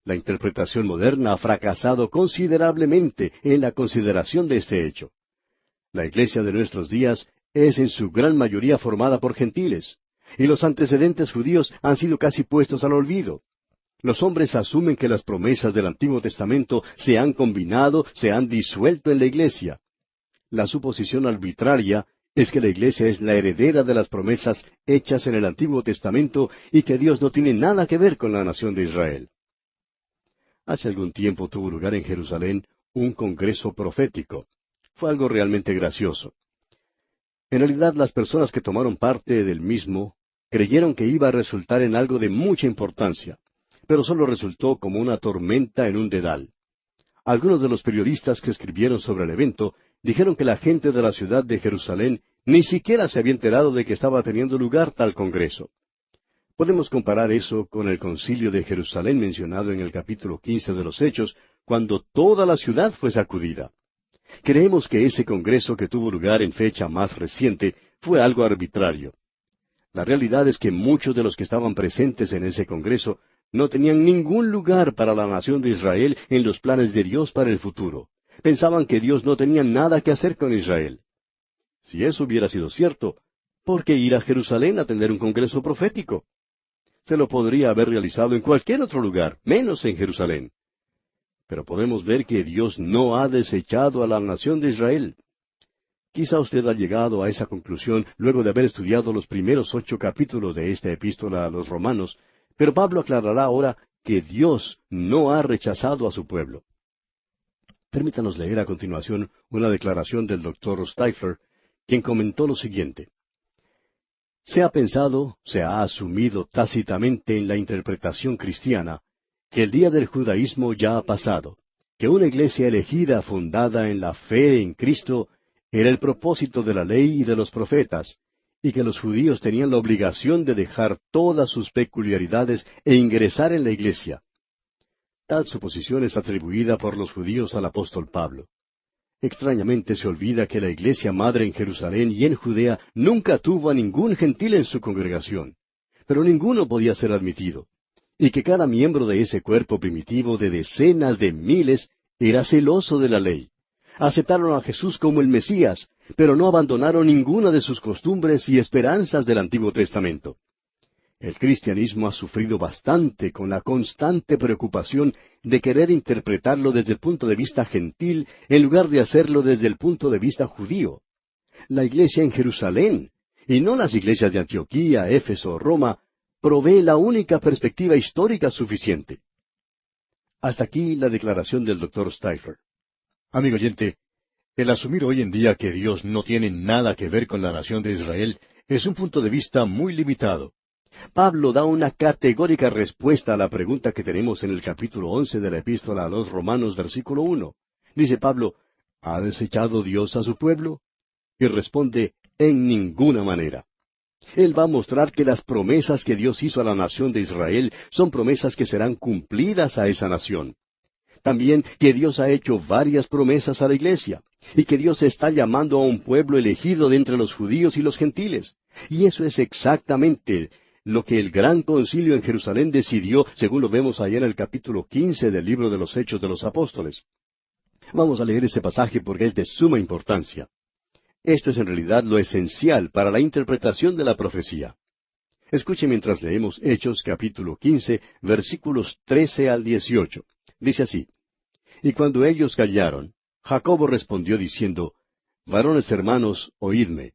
La interpretación moderna ha fracasado considerablemente en la consideración de este hecho. La iglesia de nuestros días es en su gran mayoría formada por gentiles, y los antecedentes judíos han sido casi puestos al olvido. Los hombres asumen que las promesas del Antiguo Testamento se han combinado, se han disuelto en la iglesia. La suposición arbitraria es que la iglesia es la heredera de las promesas hechas en el Antiguo Testamento y que Dios no tiene nada que ver con la nación de Israel. Hace algún tiempo tuvo lugar en Jerusalén un congreso profético. Fue algo realmente gracioso. En realidad, las personas que tomaron parte del mismo creyeron que iba a resultar en algo de mucha importancia, pero solo resultó como una tormenta en un dedal. Algunos de los periodistas que escribieron sobre el evento dijeron que la gente de la ciudad de Jerusalén ni siquiera se había enterado de que estaba teniendo lugar tal congreso. Podemos comparar eso con el concilio de Jerusalén mencionado en el capítulo 15 de los Hechos, cuando toda la ciudad fue sacudida. Creemos que ese congreso que tuvo lugar en fecha más reciente fue algo arbitrario. La realidad es que muchos de los que estaban presentes en ese congreso no tenían ningún lugar para la nación de Israel en los planes de Dios para el futuro. Pensaban que Dios no tenía nada que hacer con Israel. Si eso hubiera sido cierto, ¿por qué ir a Jerusalén a tener un congreso profético? Se lo podría haber realizado en cualquier otro lugar, menos en Jerusalén. Pero podemos ver que Dios no ha desechado a la nación de Israel. Quizá usted ha llegado a esa conclusión luego de haber estudiado los primeros 8 capítulos de esta epístola a los Romanos, pero Pablo aclarará ahora que Dios no ha rechazado a su pueblo. Permítanos leer a continuación una declaración del Dr. Stifler, quien comentó lo siguiente. Se ha pensado, se ha asumido tácitamente en la interpretación cristiana, que el día del judaísmo ya ha pasado, que una iglesia elegida fundada en la fe en Cristo era el propósito de la ley y de los profetas, y que los judíos tenían la obligación de dejar todas sus peculiaridades e ingresar en la iglesia. Tal suposición es atribuida por los judíos al apóstol Pablo. Extrañamente se olvida que la iglesia madre en Jerusalén y en Judea nunca tuvo a ningún gentil en su congregación, pero ninguno podía ser admitido, y que cada miembro de ese cuerpo primitivo de decenas de miles era celoso de la ley. Aceptaron a Jesús como el Mesías, pero no abandonaron ninguna de sus costumbres y esperanzas del Antiguo Testamento. El cristianismo ha sufrido bastante con la constante preocupación de querer interpretarlo desde el punto de vista gentil en lugar de hacerlo desde el punto de vista judío. La iglesia en Jerusalén, y no las iglesias de Antioquía, Éfeso o Roma, provee la única perspectiva histórica suficiente. Hasta aquí la declaración del Dr. Stifler. Amigo oyente, el asumir hoy en día que Dios no tiene nada que ver con la nación de Israel es un punto de vista muy limitado. Pablo da una categórica respuesta a la pregunta que tenemos en el capítulo 11 de la epístola a los Romanos, versículo 1. Dice Pablo, ¿ha desechado Dios a su pueblo? Y responde, en ninguna manera. Él va a mostrar que las promesas que Dios hizo a la nación de Israel son promesas que serán cumplidas a esa nación. También que Dios ha hecho varias promesas a la iglesia, y que Dios está llamando a un pueblo elegido de entre los judíos y los gentiles. Y eso es exactamente lo que el gran concilio en Jerusalén decidió, según lo vemos allá en el capítulo 15 del libro de los Hechos de los Apóstoles. Vamos a leer ese pasaje porque es de suma importancia. Esto es en realidad lo esencial para la interpretación de la profecía. Escuche mientras leemos Hechos capítulo 15, versículos 13 al 18. Dice así: Y cuando ellos callaron, Jacobo respondió diciendo: Varones hermanos, oídme.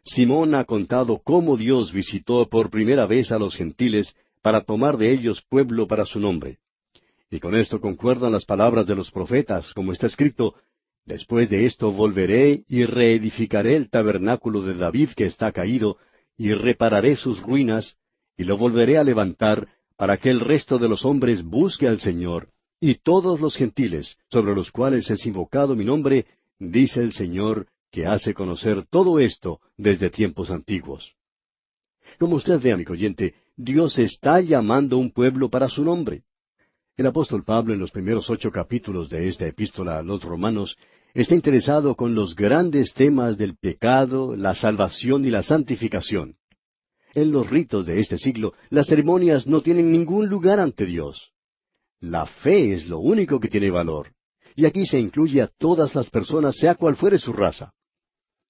Simón ha contado cómo Dios visitó por primera vez a los gentiles para tomar de ellos pueblo para su nombre. Y con esto concuerdan las palabras de los profetas, como está escrito: Después de esto volveré y reedificaré el tabernáculo de David que está caído, y repararé sus ruinas, y lo volveré a levantar, para que el resto de los hombres busque al Señor, y todos los gentiles, sobre los cuales es invocado mi nombre, dice el Señor, que hace conocer todo esto desde tiempos antiguos. Como usted ve, amigo oyente, Dios está llamando un pueblo para su nombre. El apóstol Pablo, en los primeros 8 capítulos de esta epístola a los Romanos, está interesado con los grandes temas del pecado, la salvación y la santificación. En los ritos de este siglo, las ceremonias no tienen ningún lugar ante Dios. La fe es lo único que tiene valor. Y aquí se incluye a todas las personas, sea cual fuere su raza.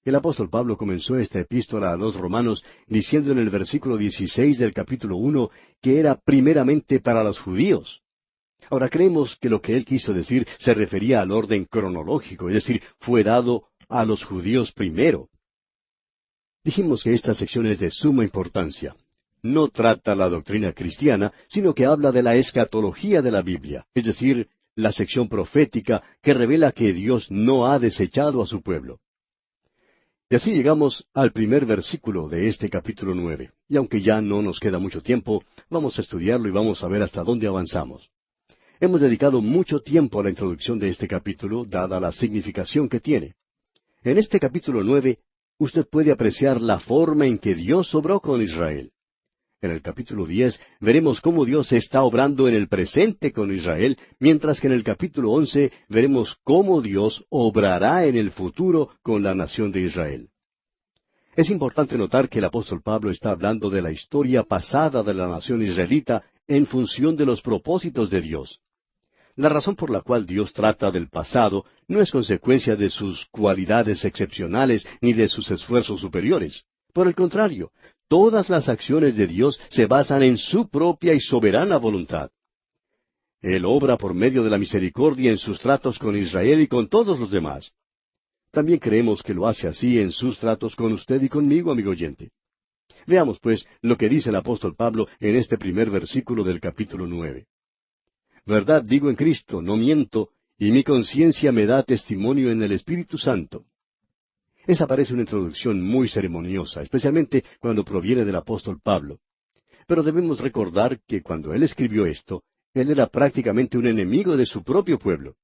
El apóstol Pablo comenzó esta epístola a los Romanos diciendo en el versículo 16 del capítulo 1 que era primeramente para los judíos. Ahora creemos que lo que él quiso decir se refería al orden cronológico, es decir, fue dado a los judíos primero. Dijimos que esta sección es de suma importancia. No trata la doctrina cristiana, sino que habla de la escatología de la Biblia, es decir, la sección profética que revela que Dios no ha desechado a su pueblo. Y así llegamos al primer versículo de este capítulo 9. Y aunque ya no nos queda mucho tiempo, vamos a estudiarlo y vamos a ver hasta dónde avanzamos. Hemos dedicado mucho tiempo a la introducción de este capítulo, dada la significación que tiene. En este capítulo 9, usted puede apreciar la forma en que Dios obró con Israel. En el capítulo 10 veremos cómo Dios está obrando en el presente con Israel, mientras que en el capítulo 11 veremos cómo Dios obrará en el futuro con la nación de Israel. Es importante notar que el apóstol Pablo está hablando de la historia pasada de la nación israelita en función de los propósitos de Dios. La razón por la cual Dios trata del pasado no es consecuencia de sus cualidades excepcionales ni de sus esfuerzos superiores. Por el contrario, todas las acciones de Dios se basan en su propia y soberana voluntad. Él obra por medio de la misericordia en sus tratos con Israel y con todos los demás. También creemos que lo hace así en sus tratos con usted y conmigo, amigo oyente. Veamos, pues, lo que dice el apóstol Pablo en este primer versículo del capítulo 9. Verdad digo en Cristo, no miento, y mi conciencia me da testimonio en el Espíritu Santo. Esa parece una introducción muy ceremoniosa, especialmente cuando proviene del apóstol Pablo. Pero debemos recordar que cuando él escribió esto, él era prácticamente un enemigo de su propio pueblo.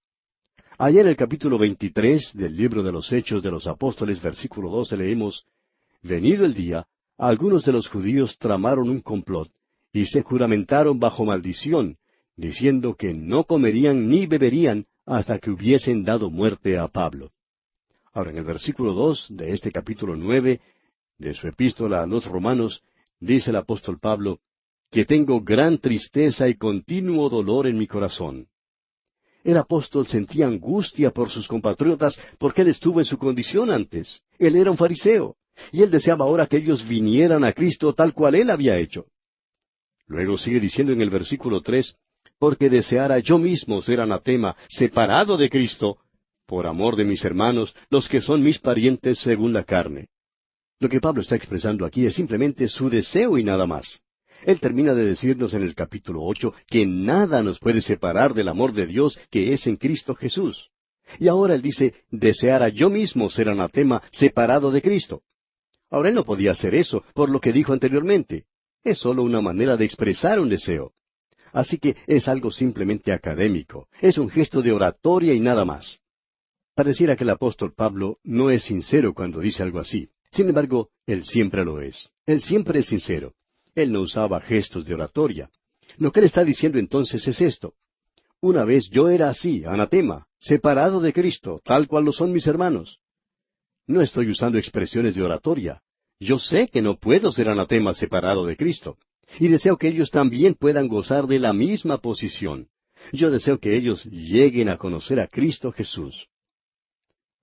Allá en el capítulo 23 del libro de los Hechos de los Apóstoles, versículo 12, leemos: Venido el día, algunos de los judíos tramaron un complot, y se juramentaron bajo maldición, diciendo que no comerían ni beberían hasta que hubiesen dado muerte a Pablo. Ahora, en el versículo 2 de este capítulo 9 de su epístola a los Romanos, dice el apóstol Pablo, que tengo gran tristeza y continuo dolor en mi corazón. El apóstol sentía angustia por sus compatriotas porque él estuvo en su condición antes. Él era un fariseo, y él deseaba ahora que ellos vinieran a Cristo tal cual él había hecho. Luego sigue diciendo en el versículo 3, porque deseara yo mismo ser anatema, separado de Cristo, por amor de mis hermanos, los que son mis parientes según la carne. Lo que Pablo está expresando aquí es simplemente su deseo y nada más. Él termina de decirnos en el capítulo 8 que nada nos puede separar del amor de Dios que es en Cristo Jesús. Y ahora él dice, deseara yo mismo ser anatema, separado de Cristo. Ahora él no podía hacer eso, por lo que dijo anteriormente. Es sólo una manera de expresar un deseo. Así que es algo simplemente académico, es un gesto de oratoria y nada más. Pareciera que el apóstol Pablo no es sincero cuando dice algo así. Sin embargo, él siempre lo es. Él siempre es sincero. Él no usaba gestos de oratoria. Lo que él está diciendo entonces es esto. Una vez yo era así, anatema, separado de Cristo, tal cual lo son mis hermanos. No estoy usando expresiones de oratoria. Yo sé que no puedo ser anatema separado de Cristo. Y deseo que ellos también puedan gozar de la misma posición. Yo deseo que ellos lleguen a conocer a Cristo Jesús.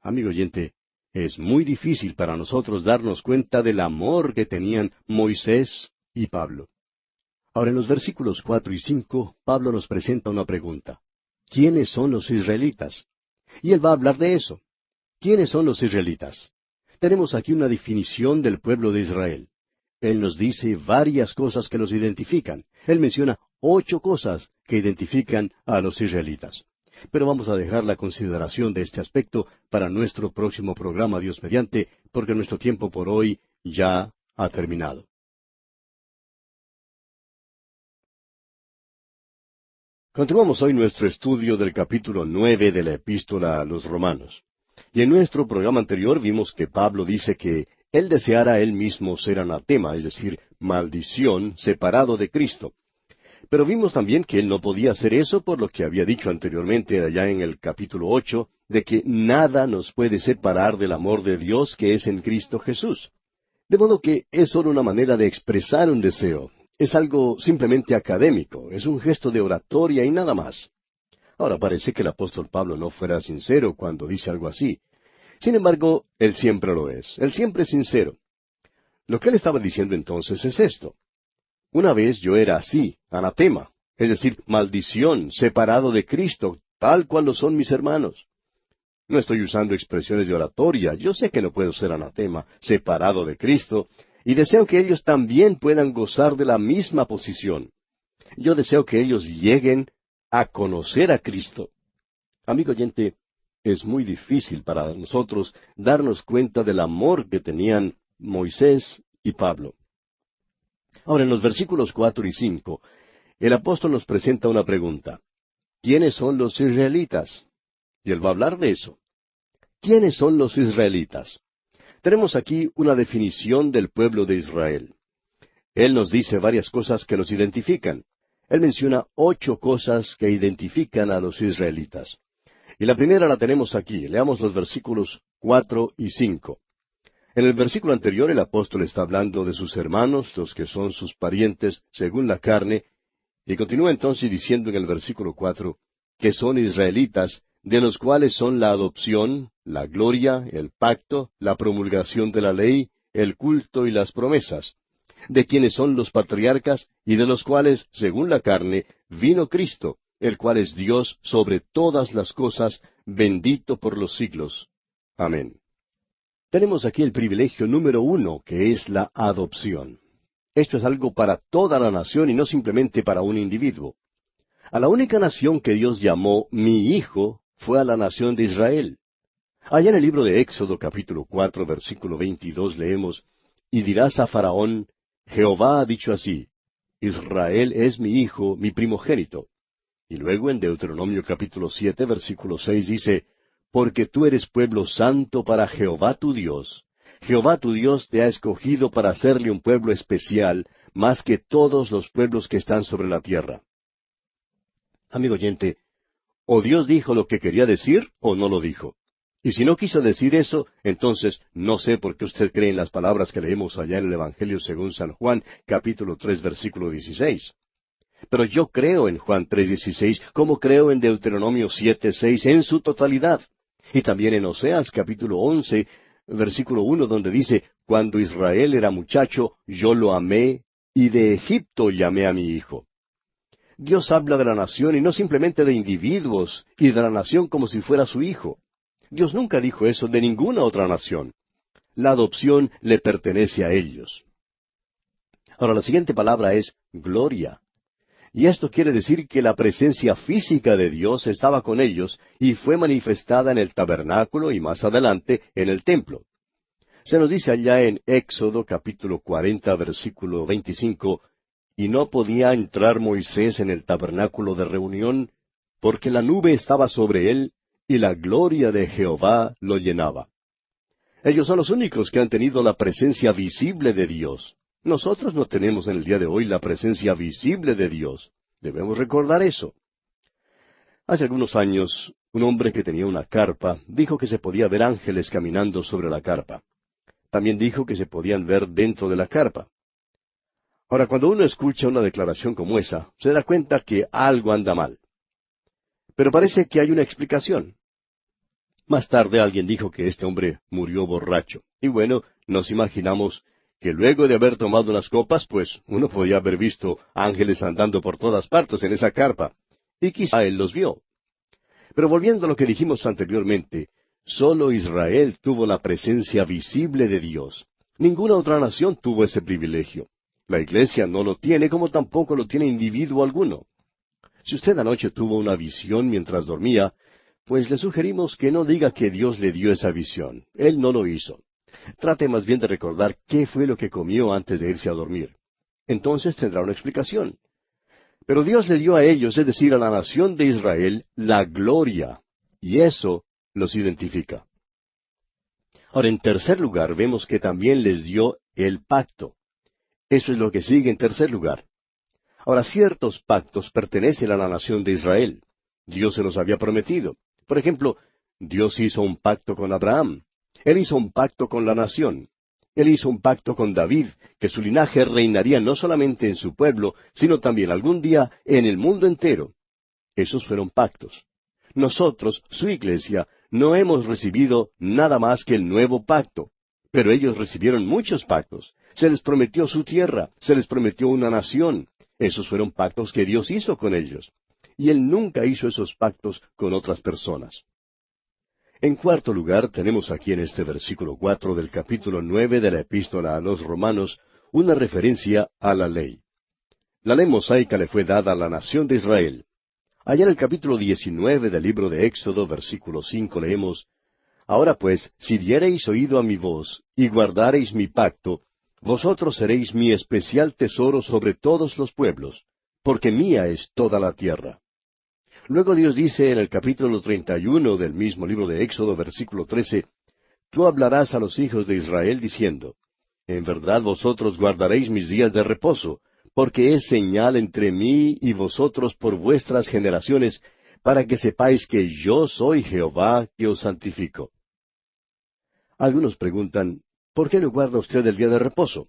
Amigo oyente, es muy difícil para nosotros darnos cuenta del amor que tenían Moisés y Pablo. Ahora, en los versículos 4 y 5, Pablo nos presenta una pregunta. ¿Quiénes son los israelitas? Y él va a hablar de eso. ¿Quiénes son los israelitas? Tenemos aquí una definición del pueblo de Israel. Él nos dice varias cosas que los identifican. Él menciona 8 cosas que identifican a los israelitas. Pero vamos a dejar la consideración de este aspecto para nuestro próximo programa, Dios mediante, porque nuestro tiempo por hoy ya ha terminado. Continuamos hoy nuestro estudio del capítulo 9 de la Epístola a los Romanos. Y en nuestro programa anterior vimos que Pablo dice que él deseara él mismo ser anatema, es decir, maldición, separado de Cristo. Pero vimos también que él no podía hacer eso por lo que había dicho anteriormente allá en el capítulo 8, de que nada nos puede separar del amor de Dios que es en Cristo Jesús. De modo que es solo una manera de expresar un deseo. Es algo simplemente académico, es un gesto de oratoria y nada más. Ahora parece que el apóstol Pablo no fuera sincero cuando dice algo así. Sin embargo, él siempre lo es, él siempre es sincero. Lo que él estaba diciendo entonces es esto. Una vez yo era así, anatema, es decir, maldición, separado de Cristo, tal cual lo son mis hermanos. No estoy usando expresiones de oratoria, yo sé que no puedo ser anatema, separado de Cristo, y deseo que ellos también puedan gozar de la misma posición. Yo deseo que ellos lleguen a conocer a Cristo. Amigo oyente, es muy difícil para nosotros darnos cuenta del amor que tenían Moisés y Pablo. Ahora, en los versículos 4 y 5, el apóstol nos presenta una pregunta. ¿Quiénes son los israelitas? Y él va a hablar de eso. ¿Quiénes son los israelitas? Tenemos aquí una definición del pueblo de Israel. Él nos dice varias cosas que los identifican. Él menciona 8 cosas que identifican a los israelitas. Y la primera la tenemos aquí. Leamos los versículos 4 y 5. En el versículo anterior el apóstol está hablando de sus hermanos, los que son sus parientes según la carne, y continúa entonces diciendo en el versículo 4, que son israelitas, de los cuales son la adopción, la gloria, el pacto, la promulgación de la ley, el culto y las promesas, de quienes son los patriarcas, y de los cuales, según la carne, vino Cristo, el cual es Dios sobre todas las cosas, bendito por los siglos. Amén. Tenemos aquí el privilegio número 1, que es la adopción. Esto es algo para toda la nación y no simplemente para un individuo. A la única nación que Dios llamó mi hijo fue a la nación de Israel. Allá en el libro de Éxodo capítulo 4, versículo 22 leemos, y dirás a Faraón, Jehová ha dicho así, Israel es mi hijo, mi primogénito. Y luego en Deuteronomio capítulo 7, versículo 6 dice, porque tú eres pueblo santo para Jehová tu Dios. Jehová tu Dios te ha escogido para hacerle un pueblo especial, más que todos los pueblos que están sobre la tierra. Amigo oyente, o Dios dijo lo que quería decir, o no lo dijo. Y si no quiso decir eso, entonces no sé por qué usted cree en las palabras que leemos allá en el Evangelio según San Juan, capítulo 3, versículo 16. Pero yo creo en Juan 3:16, como creo en Deuteronomio 7:6 en su totalidad. Y también en Oseas capítulo 11, versículo 1, donde dice, cuando Israel era muchacho, yo lo amé, y de Egipto llamé a mi hijo. Dios habla de la nación y no simplemente de individuos, y de la nación como si fuera su hijo. Dios nunca dijo eso de ninguna otra nación. La adopción le pertenece a ellos. Ahora, la siguiente palabra es gloria. Y esto quiere decir que la presencia física de Dios estaba con ellos y fue manifestada en el tabernáculo y más adelante en el templo. Se nos dice allá en Éxodo capítulo 40, versículo 25, y no podía entrar Moisés en el tabernáculo de reunión, porque la nube estaba sobre él, y la gloria de Jehová lo llenaba. Ellos son los únicos que han tenido la presencia visible de Dios. Nosotros no tenemos en el día de hoy la presencia visible de Dios. Debemos recordar eso. Hace algunos años, un hombre que tenía una carpa dijo que se podía ver ángeles caminando sobre la carpa. También dijo que se podían ver dentro de la carpa. Ahora, cuando uno escucha una declaración como esa, se da cuenta que algo anda mal. Pero parece que hay una explicación. Más tarde alguien dijo que este hombre murió borracho. Y bueno, nos imaginamos que luego de haber tomado unas copas, pues uno podía haber visto ángeles andando por todas partes en esa carpa. Y quizá él los vio. Pero volviendo a lo que dijimos anteriormente, solo Israel tuvo la presencia visible de Dios. Ninguna otra nación tuvo ese privilegio. La iglesia no lo tiene, como tampoco lo tiene individuo alguno. Si usted anoche tuvo una visión mientras dormía, pues le sugerimos que no diga que Dios le dio esa visión. Él no lo hizo. Trate más bien de recordar qué fue lo que comió antes de irse a dormir. Entonces tendrá una explicación. Pero Dios le dio a ellos, es decir, a la nación de Israel, la gloria, y eso los identifica. Ahora, en tercer lugar, vemos que también les dio el pacto. Eso es lo que sigue en tercer lugar. Ahora, ciertos pactos pertenecen a la nación de Israel. Dios se los había prometido. Por ejemplo, Dios hizo un pacto con Abraham. Él hizo un pacto con la nación. Él hizo un pacto con David, que su linaje reinaría no solamente en su pueblo, sino también algún día en el mundo entero. Esos fueron pactos. Nosotros, su iglesia, no hemos recibido nada más que el nuevo pacto. Pero ellos recibieron muchos pactos. Se les prometió su tierra, se les prometió una nación. Esos fueron pactos que Dios hizo con ellos. Y Él nunca hizo esos pactos con otras personas. En cuarto lugar, tenemos aquí en este versículo 4 del capítulo 9 de la Epístola a los Romanos una referencia a la ley. La ley mosaica le fue dada a la nación de Israel. Allá en el capítulo 19 del libro de Éxodo, versículo 5, leemos: Ahora pues, si diereis oído a mi voz, y guardareis mi pacto, vosotros seréis mi especial tesoro sobre todos los pueblos, porque mía es toda la tierra. Luego Dios dice en el capítulo 31 del mismo libro de Éxodo, versículo 13, Tú hablarás a los hijos de Israel diciendo, En verdad vosotros guardaréis mis días de reposo, porque es señal entre mí y vosotros por vuestras generaciones, para que sepáis que yo soy Jehová que os santifico. Algunos preguntan, ¿por qué no guarda usted el día de reposo?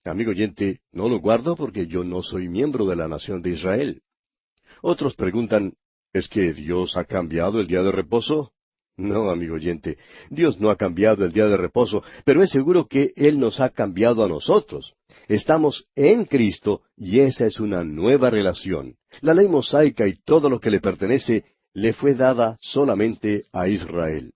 Amigo oyente, no lo guardo porque yo no soy miembro de la nación de Israel. Otros preguntan, ¿es que Dios ha cambiado el día de reposo? No, amigo oyente, Dios no ha cambiado el día de reposo, pero es seguro que Él nos ha cambiado a nosotros. Estamos en Cristo y esa es una nueva relación. La ley mosaica y todo lo que le pertenece le fue dada solamente a Israel.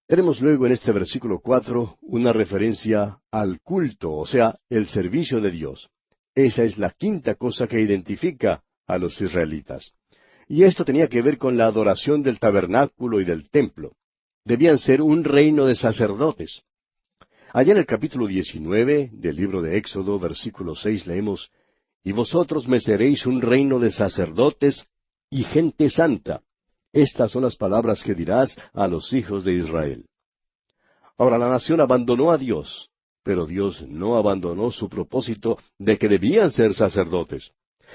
Tenemos luego en este versículo 4 una referencia al culto, o sea, el servicio de Dios. Esa es la quinta cosa que identifica a los israelitas. Y esto tenía que ver con la adoración del tabernáculo y del templo. Debían ser un reino de sacerdotes. Allá en el capítulo 19 del libro de Éxodo, versículo 6, leemos, Y vosotros me seréis un reino de sacerdotes y gente santa. Estas son las palabras que dirás a los hijos de Israel. Ahora la nación abandonó a Dios, pero Dios no abandonó su propósito de que debían ser sacerdotes.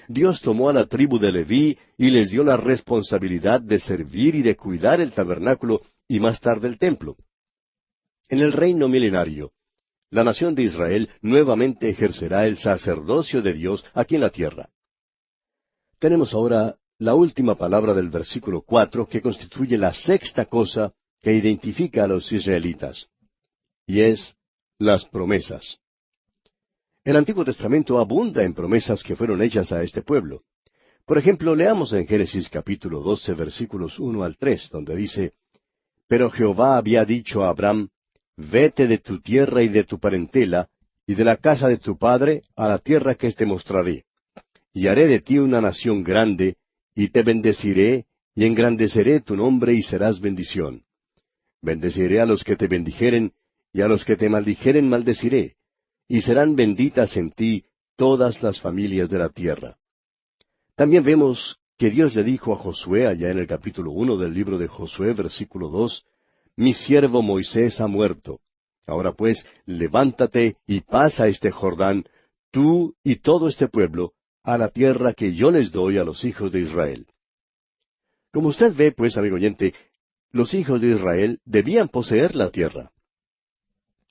Dios tomó a la tribu de Leví y les dio la responsabilidad de servir y de cuidar el tabernáculo y más tarde el templo. En el reino milenario, la nación de Israel nuevamente ejercerá el sacerdocio de Dios aquí en la tierra. Tenemos ahora la última palabra del versículo 4 que constituye la sexta cosa que identifica a los israelitas, y es las promesas. El Antiguo Testamento abunda en promesas que fueron hechas a este pueblo. Por ejemplo, leamos en Génesis capítulo 12, versículos 1 al 3, donde dice, Pero Jehová había dicho a Abraham, Vete de tu tierra y de tu parentela, y de la casa de tu padre, a la tierra que te mostraré. Y haré de ti una nación grande, y te bendeciré, y engrandeceré tu nombre, y serás bendición. Bendeciré a los que te bendijeren, y a los que te maldijeren maldeciré, y serán benditas en ti todas las familias de la tierra. También vemos que Dios le dijo a Josué, allá en el capítulo 1 del libro de Josué, versículo 2, Mi siervo Moisés ha muerto. Ahora pues, levántate y pasa este Jordán, tú y todo este pueblo, a la tierra que yo les doy a los hijos de Israel. Como usted ve, pues, amigo oyente, los hijos de Israel debían poseer la tierra.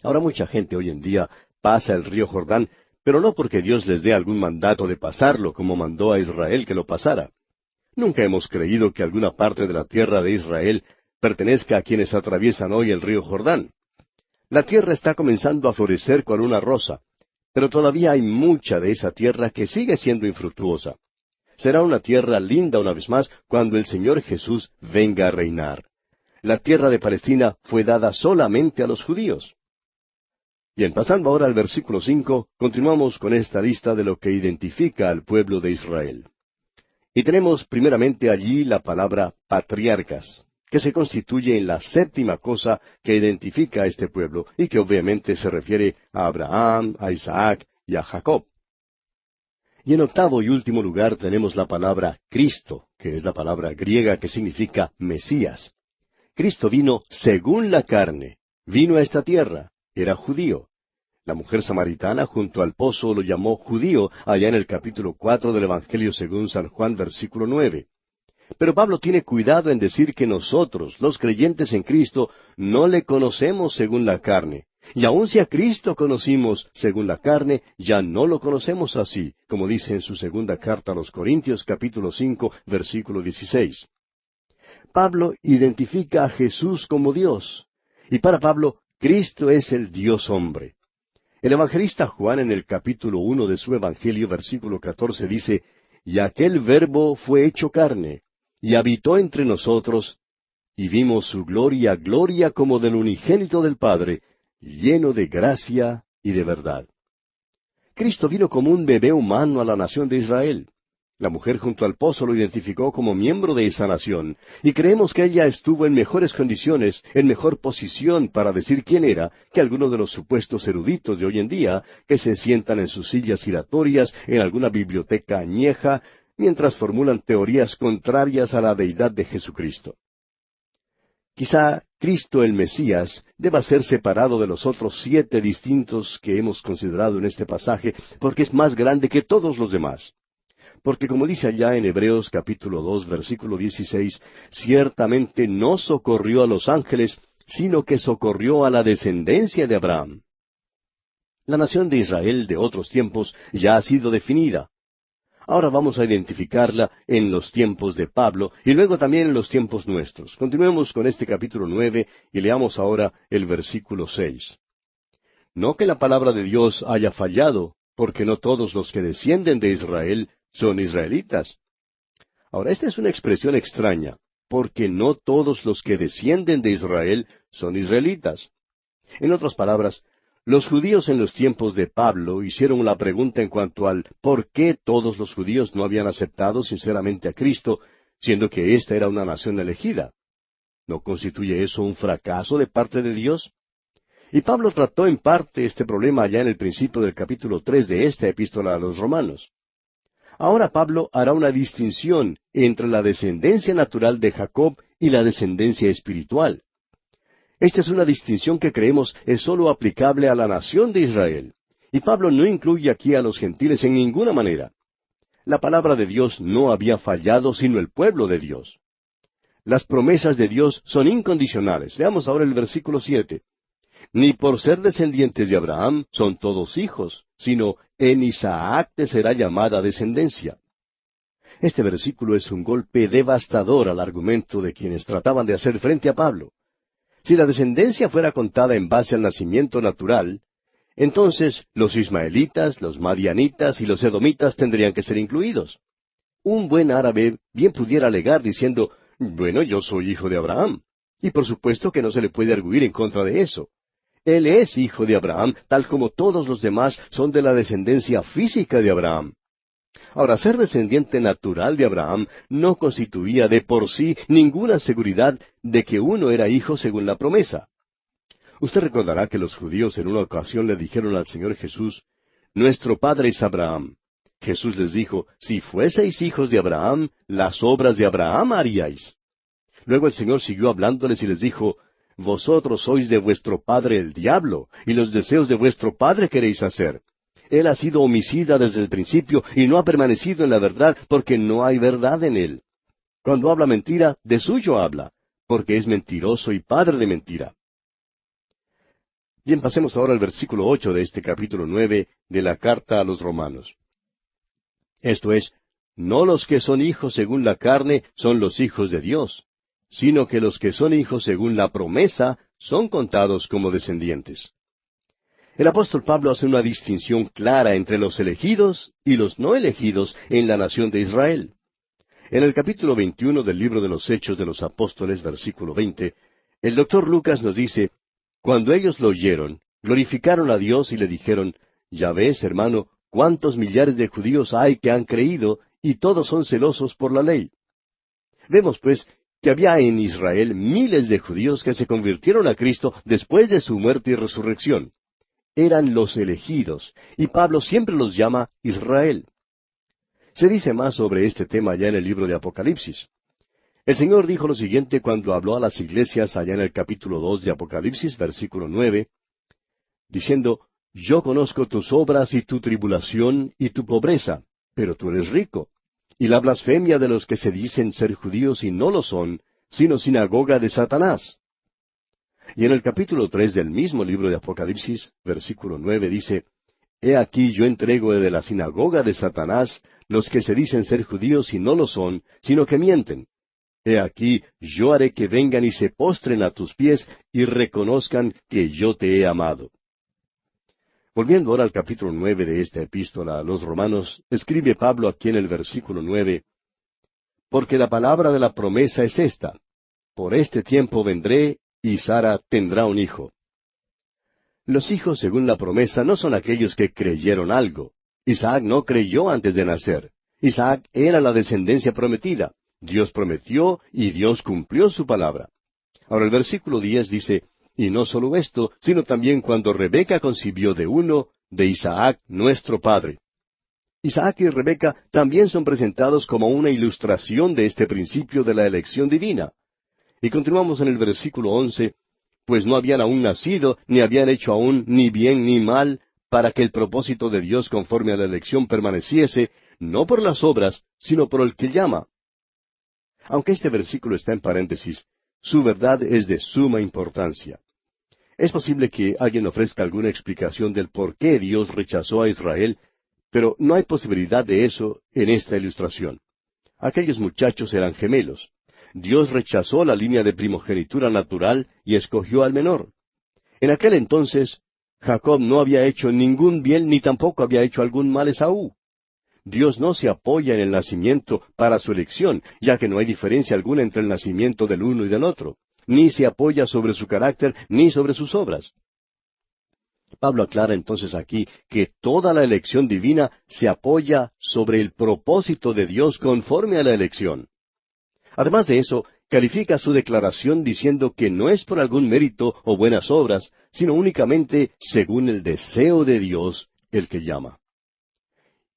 Ahora mucha gente hoy en día pasa el río Jordán, pero no porque Dios les dé algún mandato de pasarlo, como mandó a Israel que lo pasara. Nunca hemos creído que alguna parte de la tierra de Israel pertenezca a quienes atraviesan hoy el río Jordán. La tierra está comenzando a florecer con una rosa, pero todavía hay mucha de esa tierra que sigue siendo infructuosa. Será una tierra linda una vez más cuando el Señor Jesús venga a reinar. La tierra de Palestina fue dada solamente a los judíos. Bien, pasando ahora al versículo 5, continuamos con esta lista de lo que identifica al pueblo de Israel. Y tenemos primeramente allí la palabra patriarcas, que se constituye en la séptima cosa que identifica a este pueblo, y que obviamente se refiere a Abraham, a Isaac y a Jacob. Y en octavo y último lugar tenemos la palabra Cristo, que es la palabra griega que significa Mesías. Cristo vino según la carne, vino a esta tierra, era judío. La mujer samaritana junto al pozo lo llamó judío allá en el capítulo 4 del Evangelio según San Juan, versículo 9. Pero Pablo tiene cuidado en decir que nosotros, los creyentes en Cristo, no le conocemos según la carne. Y aun si a Cristo conocimos según la carne, ya no lo conocemos así, como dice en su segunda carta a los Corintios, capítulo 5, versículo 16. Pablo identifica a Jesús como Dios. Y para Pablo, Cristo es el Dios hombre. El evangelista Juan en el capítulo 1 de su Evangelio, versículo 14, dice, «Y aquel Verbo fue hecho carne, y habitó entre nosotros, y vimos su gloria, gloria como del unigénito del Padre, lleno de gracia y de verdad». Cristo vino como un bebé humano a la nación de Israel. La mujer junto al pozo lo identificó como miembro de esa nación, y creemos que ella estuvo en mejores condiciones, en mejor posición para decir quién era, que algunos de los supuestos eruditos de hoy en día, que se sientan en sus sillas giratorias en alguna biblioteca añeja, mientras formulan teorías contrarias a la deidad de Jesucristo. Quizá Cristo el Mesías deba ser separado de los otros 7 distintos que hemos considerado en este pasaje, porque es más grande que todos los demás. Porque como dice allá en Hebreos capítulo 2, versículo 16, ciertamente no socorrió a los ángeles, sino que socorrió a la descendencia de Abraham. La nación de Israel de otros tiempos ya ha sido definida. Ahora vamos a identificarla en los tiempos de Pablo y luego también en los tiempos nuestros. Continuemos con este capítulo 9 y leamos ahora el versículo 6. No que la palabra de Dios haya fallado, porque no todos los que descienden de Israel son israelitas. Ahora, esta es una expresión extraña, porque no todos los que descienden de Israel son israelitas. En otras palabras, los judíos en los tiempos de Pablo hicieron la pregunta en cuanto al por qué todos los judíos no habían aceptado sinceramente a Cristo, siendo que ésta era una nación elegida. ¿No constituye eso un fracaso de parte de Dios? Y Pablo trató en parte este problema allá en el principio del capítulo 3 de esta epístola a los Romanos. Ahora Pablo hará una distinción entre la descendencia natural de Jacob y la descendencia espiritual. Esta es una distinción que creemos es sólo aplicable a la nación de Israel. Y Pablo no incluye aquí a los gentiles en ninguna manera. La palabra de Dios no había fallado sino el pueblo de Dios. Las promesas de Dios son incondicionales. Leamos ahora el versículo 7. Ni por ser descendientes de Abraham son todos hijos, sino en Isaac te será llamada descendencia. Este versículo es un golpe devastador al argumento de quienes trataban de hacer frente a Pablo. Si la descendencia fuera contada en base al nacimiento natural, entonces los ismaelitas, los madianitas y los edomitas tendrían que ser incluidos. Un buen árabe bien pudiera alegar diciendo, bueno, yo soy hijo de Abraham. Y por supuesto que no se le puede arguir en contra de eso. Él es hijo de Abraham, tal como todos los demás son de la descendencia física de Abraham. Ahora, ser descendiente natural de Abraham no constituía de por sí ninguna seguridad de que uno era hijo según la promesa. Usted recordará que los judíos en una ocasión le dijeron al Señor Jesús, «Nuestro padre es Abraham». Jesús les dijo, «Si fueseis hijos de Abraham, las obras de Abraham haríais». Luego el Señor siguió hablándoles y les dijo, «Vosotros sois de vuestro padre el diablo, y los deseos de vuestro padre queréis hacer. Él ha sido homicida desde el principio y no ha permanecido en la verdad porque no hay verdad en él. Cuando habla mentira, de suyo habla, porque es mentiroso y padre de mentira. Bien, pasemos ahora al versículo 8 de este capítulo 9 de la carta a los Romanos. Esto es, no los que son hijos según la carne son los hijos de Dios, sino que los que son hijos según la promesa son contados como descendientes. El apóstol Pablo hace una distinción clara entre los elegidos y los no elegidos en la nación de Israel. En el capítulo 21 del libro de los Hechos de los Apóstoles, versículo 20, el doctor Lucas nos dice, cuando ellos lo oyeron, glorificaron a Dios y le dijeron, ya ves, hermano, cuántos millares de judíos hay que han creído, y todos son celosos por la ley. Vemos, pues, que había en Israel miles de judíos que se convirtieron a Cristo después de su muerte y resurrección. Eran los elegidos, y Pablo siempre los llama Israel. Se dice más sobre este tema allá en el libro de Apocalipsis. El Señor dijo lo siguiente cuando habló a las iglesias allá en el capítulo 2 de Apocalipsis, versículo 9, diciendo, yo conozco tus obras y tu tribulación y tu pobreza, pero tú eres rico, y la blasfemia de los que se dicen ser judíos y no lo son, sino sinagoga de Satanás. Y en el capítulo 3 del mismo libro de Apocalipsis, versículo 9 dice, he aquí yo entrego de la sinagoga de Satanás los que se dicen ser judíos y no lo son, sino que mienten. He aquí yo haré que vengan y se postren a tus pies y reconozcan que yo te he amado. Volviendo ahora al capítulo 9 de esta epístola a los Romanos, escribe Pablo aquí en el versículo 9, porque la palabra de la promesa es esta, por este tiempo vendré y Sara tendrá un hijo. Los hijos según la promesa no son aquellos que creyeron algo. Isaac no creyó antes de nacer. Isaac era la descendencia prometida. Dios prometió y Dios cumplió su palabra. Ahora el versículo 10 dice, y no solo esto, sino también cuando Rebeca concibió de uno, de Isaac nuestro padre. Isaac y Rebeca también son presentados como una ilustración de este principio de la elección divina. Y continuamos en el versículo 11, pues no habían aún nacido, ni habían hecho aún ni bien ni mal, para que el propósito de Dios conforme a la elección permaneciese, no por las obras, sino por el que llama. Aunque este versículo está en paréntesis, su verdad es de suma importancia. Es posible que alguien ofrezca alguna explicación del por qué Dios rechazó a Israel, pero no hay posibilidad de eso en esta ilustración. Aquellos muchachos eran gemelos. Dios rechazó la línea de primogenitura natural y escogió al menor. En aquel entonces, Jacob no había hecho ningún bien ni tampoco había hecho algún mal a Esaú. Dios no se apoya en el nacimiento para su elección, ya que no hay diferencia alguna entre el nacimiento del uno y del otro, ni se apoya sobre su carácter ni sobre sus obras. Pablo aclara entonces aquí que toda la elección divina se apoya sobre el propósito de Dios conforme a la elección. Además de eso, califica su declaración diciendo que no es por algún mérito o buenas obras, sino únicamente según el deseo de Dios el que llama.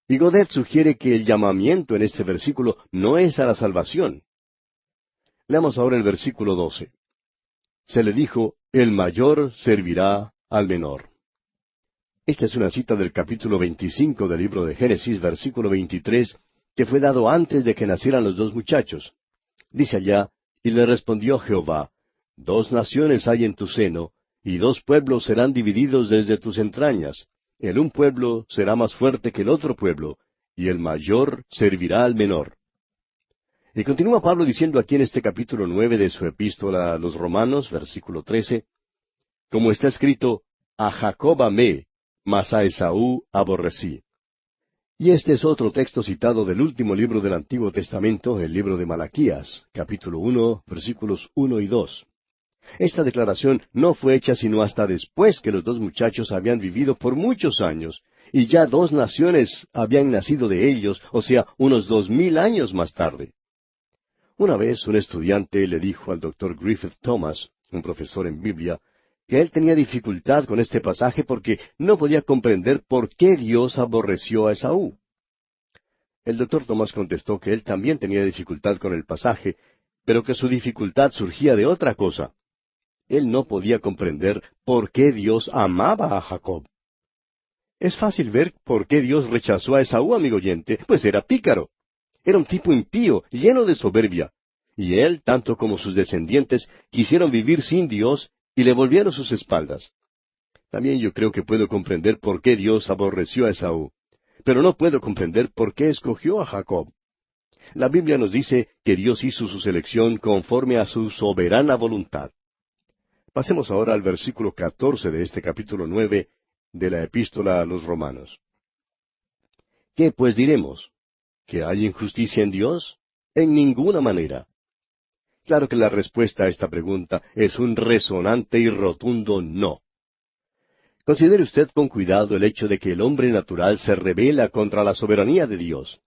Y Godet sugiere que el llamamiento en este versículo no es a la salvación. Leamos ahora el versículo 12. Se le dijo, el mayor servirá al menor. Esta es una cita del capítulo 25 del libro de Génesis, versículo 23, que fue dado antes de que nacieran los dos muchachos. Dice allá, y le respondió Jehová, 2 naciones hay en tu seno, y 2 pueblos serán divididos desde tus entrañas. El un pueblo será más fuerte que el otro pueblo, y el mayor servirá al menor. Y continúa Pablo diciendo aquí en este capítulo 9 de su epístola a los Romanos, versículo 13, como está escrito, a Jacob amé, mas a Esaú aborrecí. Y este es otro texto citado del último libro del Antiguo Testamento, el libro de Malaquías, capítulo 1, versículos 1 y 2. Esta declaración no fue hecha sino hasta después que los dos muchachos habían vivido por muchos años, y ya 2 naciones habían nacido de ellos, o sea, unos 2000 años más tarde. Una vez un estudiante le dijo al doctor Griffith Thomas, un profesor en Biblia, que él tenía dificultad con este pasaje porque no podía comprender por qué Dios aborreció a Esaú. El doctor Thomas contestó que él también tenía dificultad con el pasaje, pero que su dificultad surgía de otra cosa. Él no podía comprender por qué Dios amaba a Jacob. Es fácil ver por qué Dios rechazó a Esaú, amigo oyente, pues era pícaro. Era un tipo impío, lleno de soberbia, y él, tanto como sus descendientes, quisieron vivir sin Dios y le volvieron sus espaldas. También yo creo que puedo comprender por qué Dios aborreció a Esaú, pero no puedo comprender por qué escogió a Jacob. La Biblia nos dice que Dios hizo su selección conforme a su soberana voluntad. Pasemos ahora al versículo 14 de este capítulo 9 de la Epístola a los Romanos. ¿Qué pues diremos? ¿Que hay injusticia en Dios? En ninguna manera. Claro que la respuesta a esta pregunta es un resonante y rotundo no. Considere usted con cuidado el hecho de que el hombre natural se rebela contra la soberanía de Dios.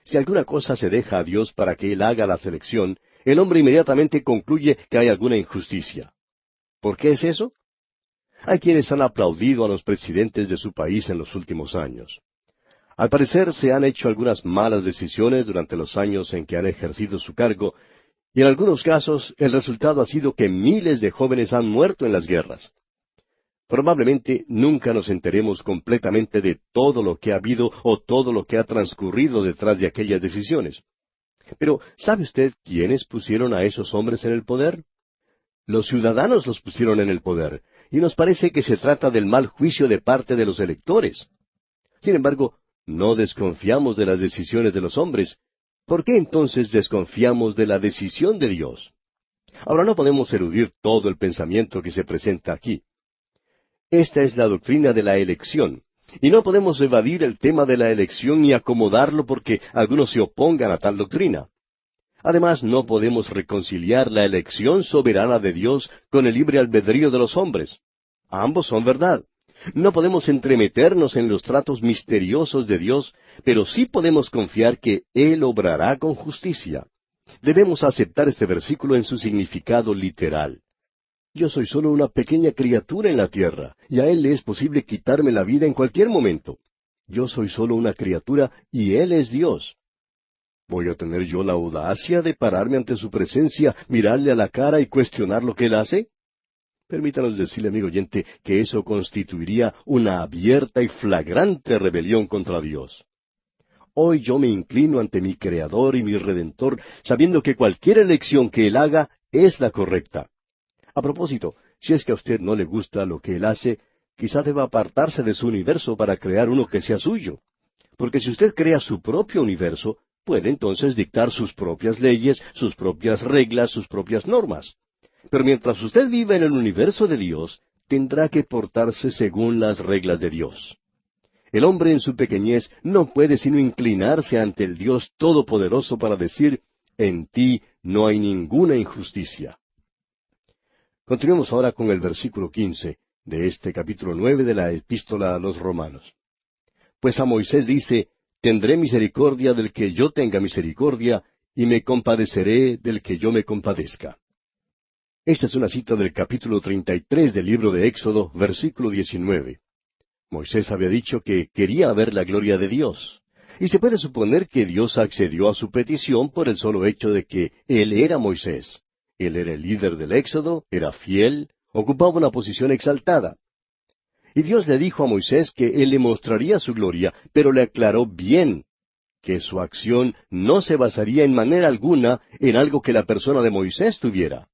Si alguna cosa se deja a Dios para que Él haga la selección, el hombre inmediatamente concluye que hay alguna injusticia. ¿Por qué es eso? Hay quienes han aplaudido a los presidentes de su país en los últimos años. Al parecer se han hecho algunas malas decisiones durante los años en que han ejercido su cargo, y en algunos casos el resultado ha sido que miles de jóvenes han muerto en las guerras. Probablemente nunca nos enteremos completamente de todo lo que ha habido o todo lo que ha transcurrido detrás de aquellas decisiones. Pero, ¿sabe usted quiénes pusieron a esos hombres en el poder? Los ciudadanos los pusieron en el poder, y nos parece que se trata del mal juicio de parte de los electores. Sin embargo, no desconfiamos de las decisiones de los hombres. ¿Por qué entonces desconfiamos de la decisión de Dios? Ahora no podemos eludir todo el pensamiento que se presenta aquí. Esta es la doctrina de la elección, y no podemos evadir el tema de la elección ni acomodarlo porque algunos se opongan a tal doctrina. Además, no podemos reconciliar la elección soberana de Dios con el libre albedrío de los hombres. Ambos son verdad. No podemos entremeternos en los tratos misteriosos de Dios, pero sí podemos confiar que Él obrará con justicia. Debemos aceptar este versículo en su significado literal. Yo soy solo una pequeña criatura en la tierra, y a Él le es posible quitarme la vida en cualquier momento. Yo soy solo una criatura, y Él es Dios. ¿Voy a tener yo la audacia de pararme ante su presencia, mirarle a la cara y cuestionar lo que Él hace? Permítanos decirle, amigo oyente, que eso constituiría una abierta y flagrante rebelión contra Dios. Hoy yo me inclino ante mi Creador y mi Redentor, sabiendo que cualquier elección que Él haga es la correcta. A propósito, si es que a usted no le gusta lo que Él hace, quizá deba apartarse de su universo para crear uno que sea suyo. Porque si usted crea su propio universo, puede entonces dictar sus propias leyes, sus propias reglas, sus propias normas. Pero mientras usted viva en el universo de Dios, tendrá que portarse según las reglas de Dios. El hombre en su pequeñez no puede sino inclinarse ante el Dios Todopoderoso para decir, en ti no hay ninguna injusticia. Continuemos ahora con el versículo 15 de este capítulo 9 de la Epístola a los Romanos. Pues a Moisés dice, tendré misericordia del que yo tenga misericordia, y me compadeceré del que yo me compadezca. Esta es una cita del capítulo 33 del libro de Éxodo, versículo 19. Moisés había dicho que quería ver la gloria de Dios, y se puede suponer que Dios accedió a su petición por el solo hecho de que Él era Moisés. Él era el líder del Éxodo, era fiel, ocupaba una posición exaltada. Y Dios le dijo a Moisés que Él le mostraría su gloria, pero le aclaró bien que su acción no se basaría en manera alguna en algo que la persona de Moisés tuviera.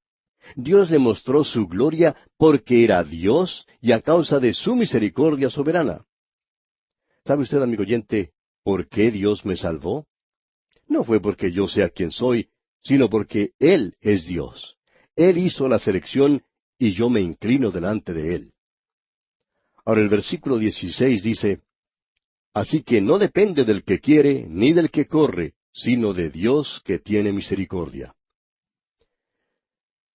Dios le mostró su gloria porque era Dios y a causa de su misericordia soberana. ¿Sabe usted, amigo oyente, por qué Dios me salvó? No fue porque yo sea quien soy, sino porque Él es Dios. Él hizo la selección y yo me inclino delante de Él. Ahora el versículo 16 dice, así que no depende del que quiere ni del que corre, sino de Dios que tiene misericordia.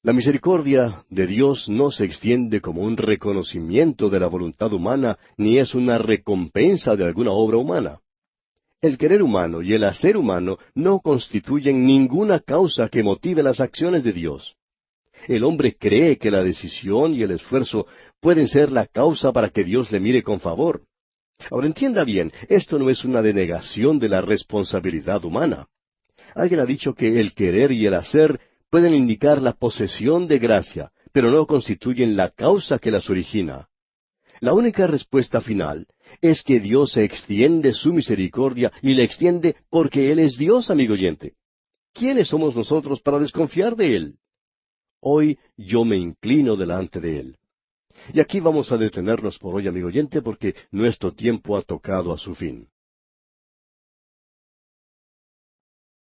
La misericordia de Dios no se extiende como un reconocimiento de la voluntad humana, ni es una recompensa de alguna obra humana. El querer humano y el hacer humano no constituyen ninguna causa que motive las acciones de Dios. El hombre cree que la decisión y el esfuerzo pueden ser la causa para que Dios le mire con favor. Ahora entienda bien, esto no es una denegación de la responsabilidad humana. Alguien ha dicho que el querer y el hacer pueden indicar la posesión de gracia, pero no constituyen la causa que las origina. La única respuesta final es que Dios extiende su misericordia y la extiende porque Él es Dios, amigo oyente. ¿quiénes somos nosotros para desconfiar de Él? Hoy yo me inclino delante de Él. Y aquí vamos a detenernos por hoy, amigo oyente, porque nuestro tiempo ha tocado a su fin.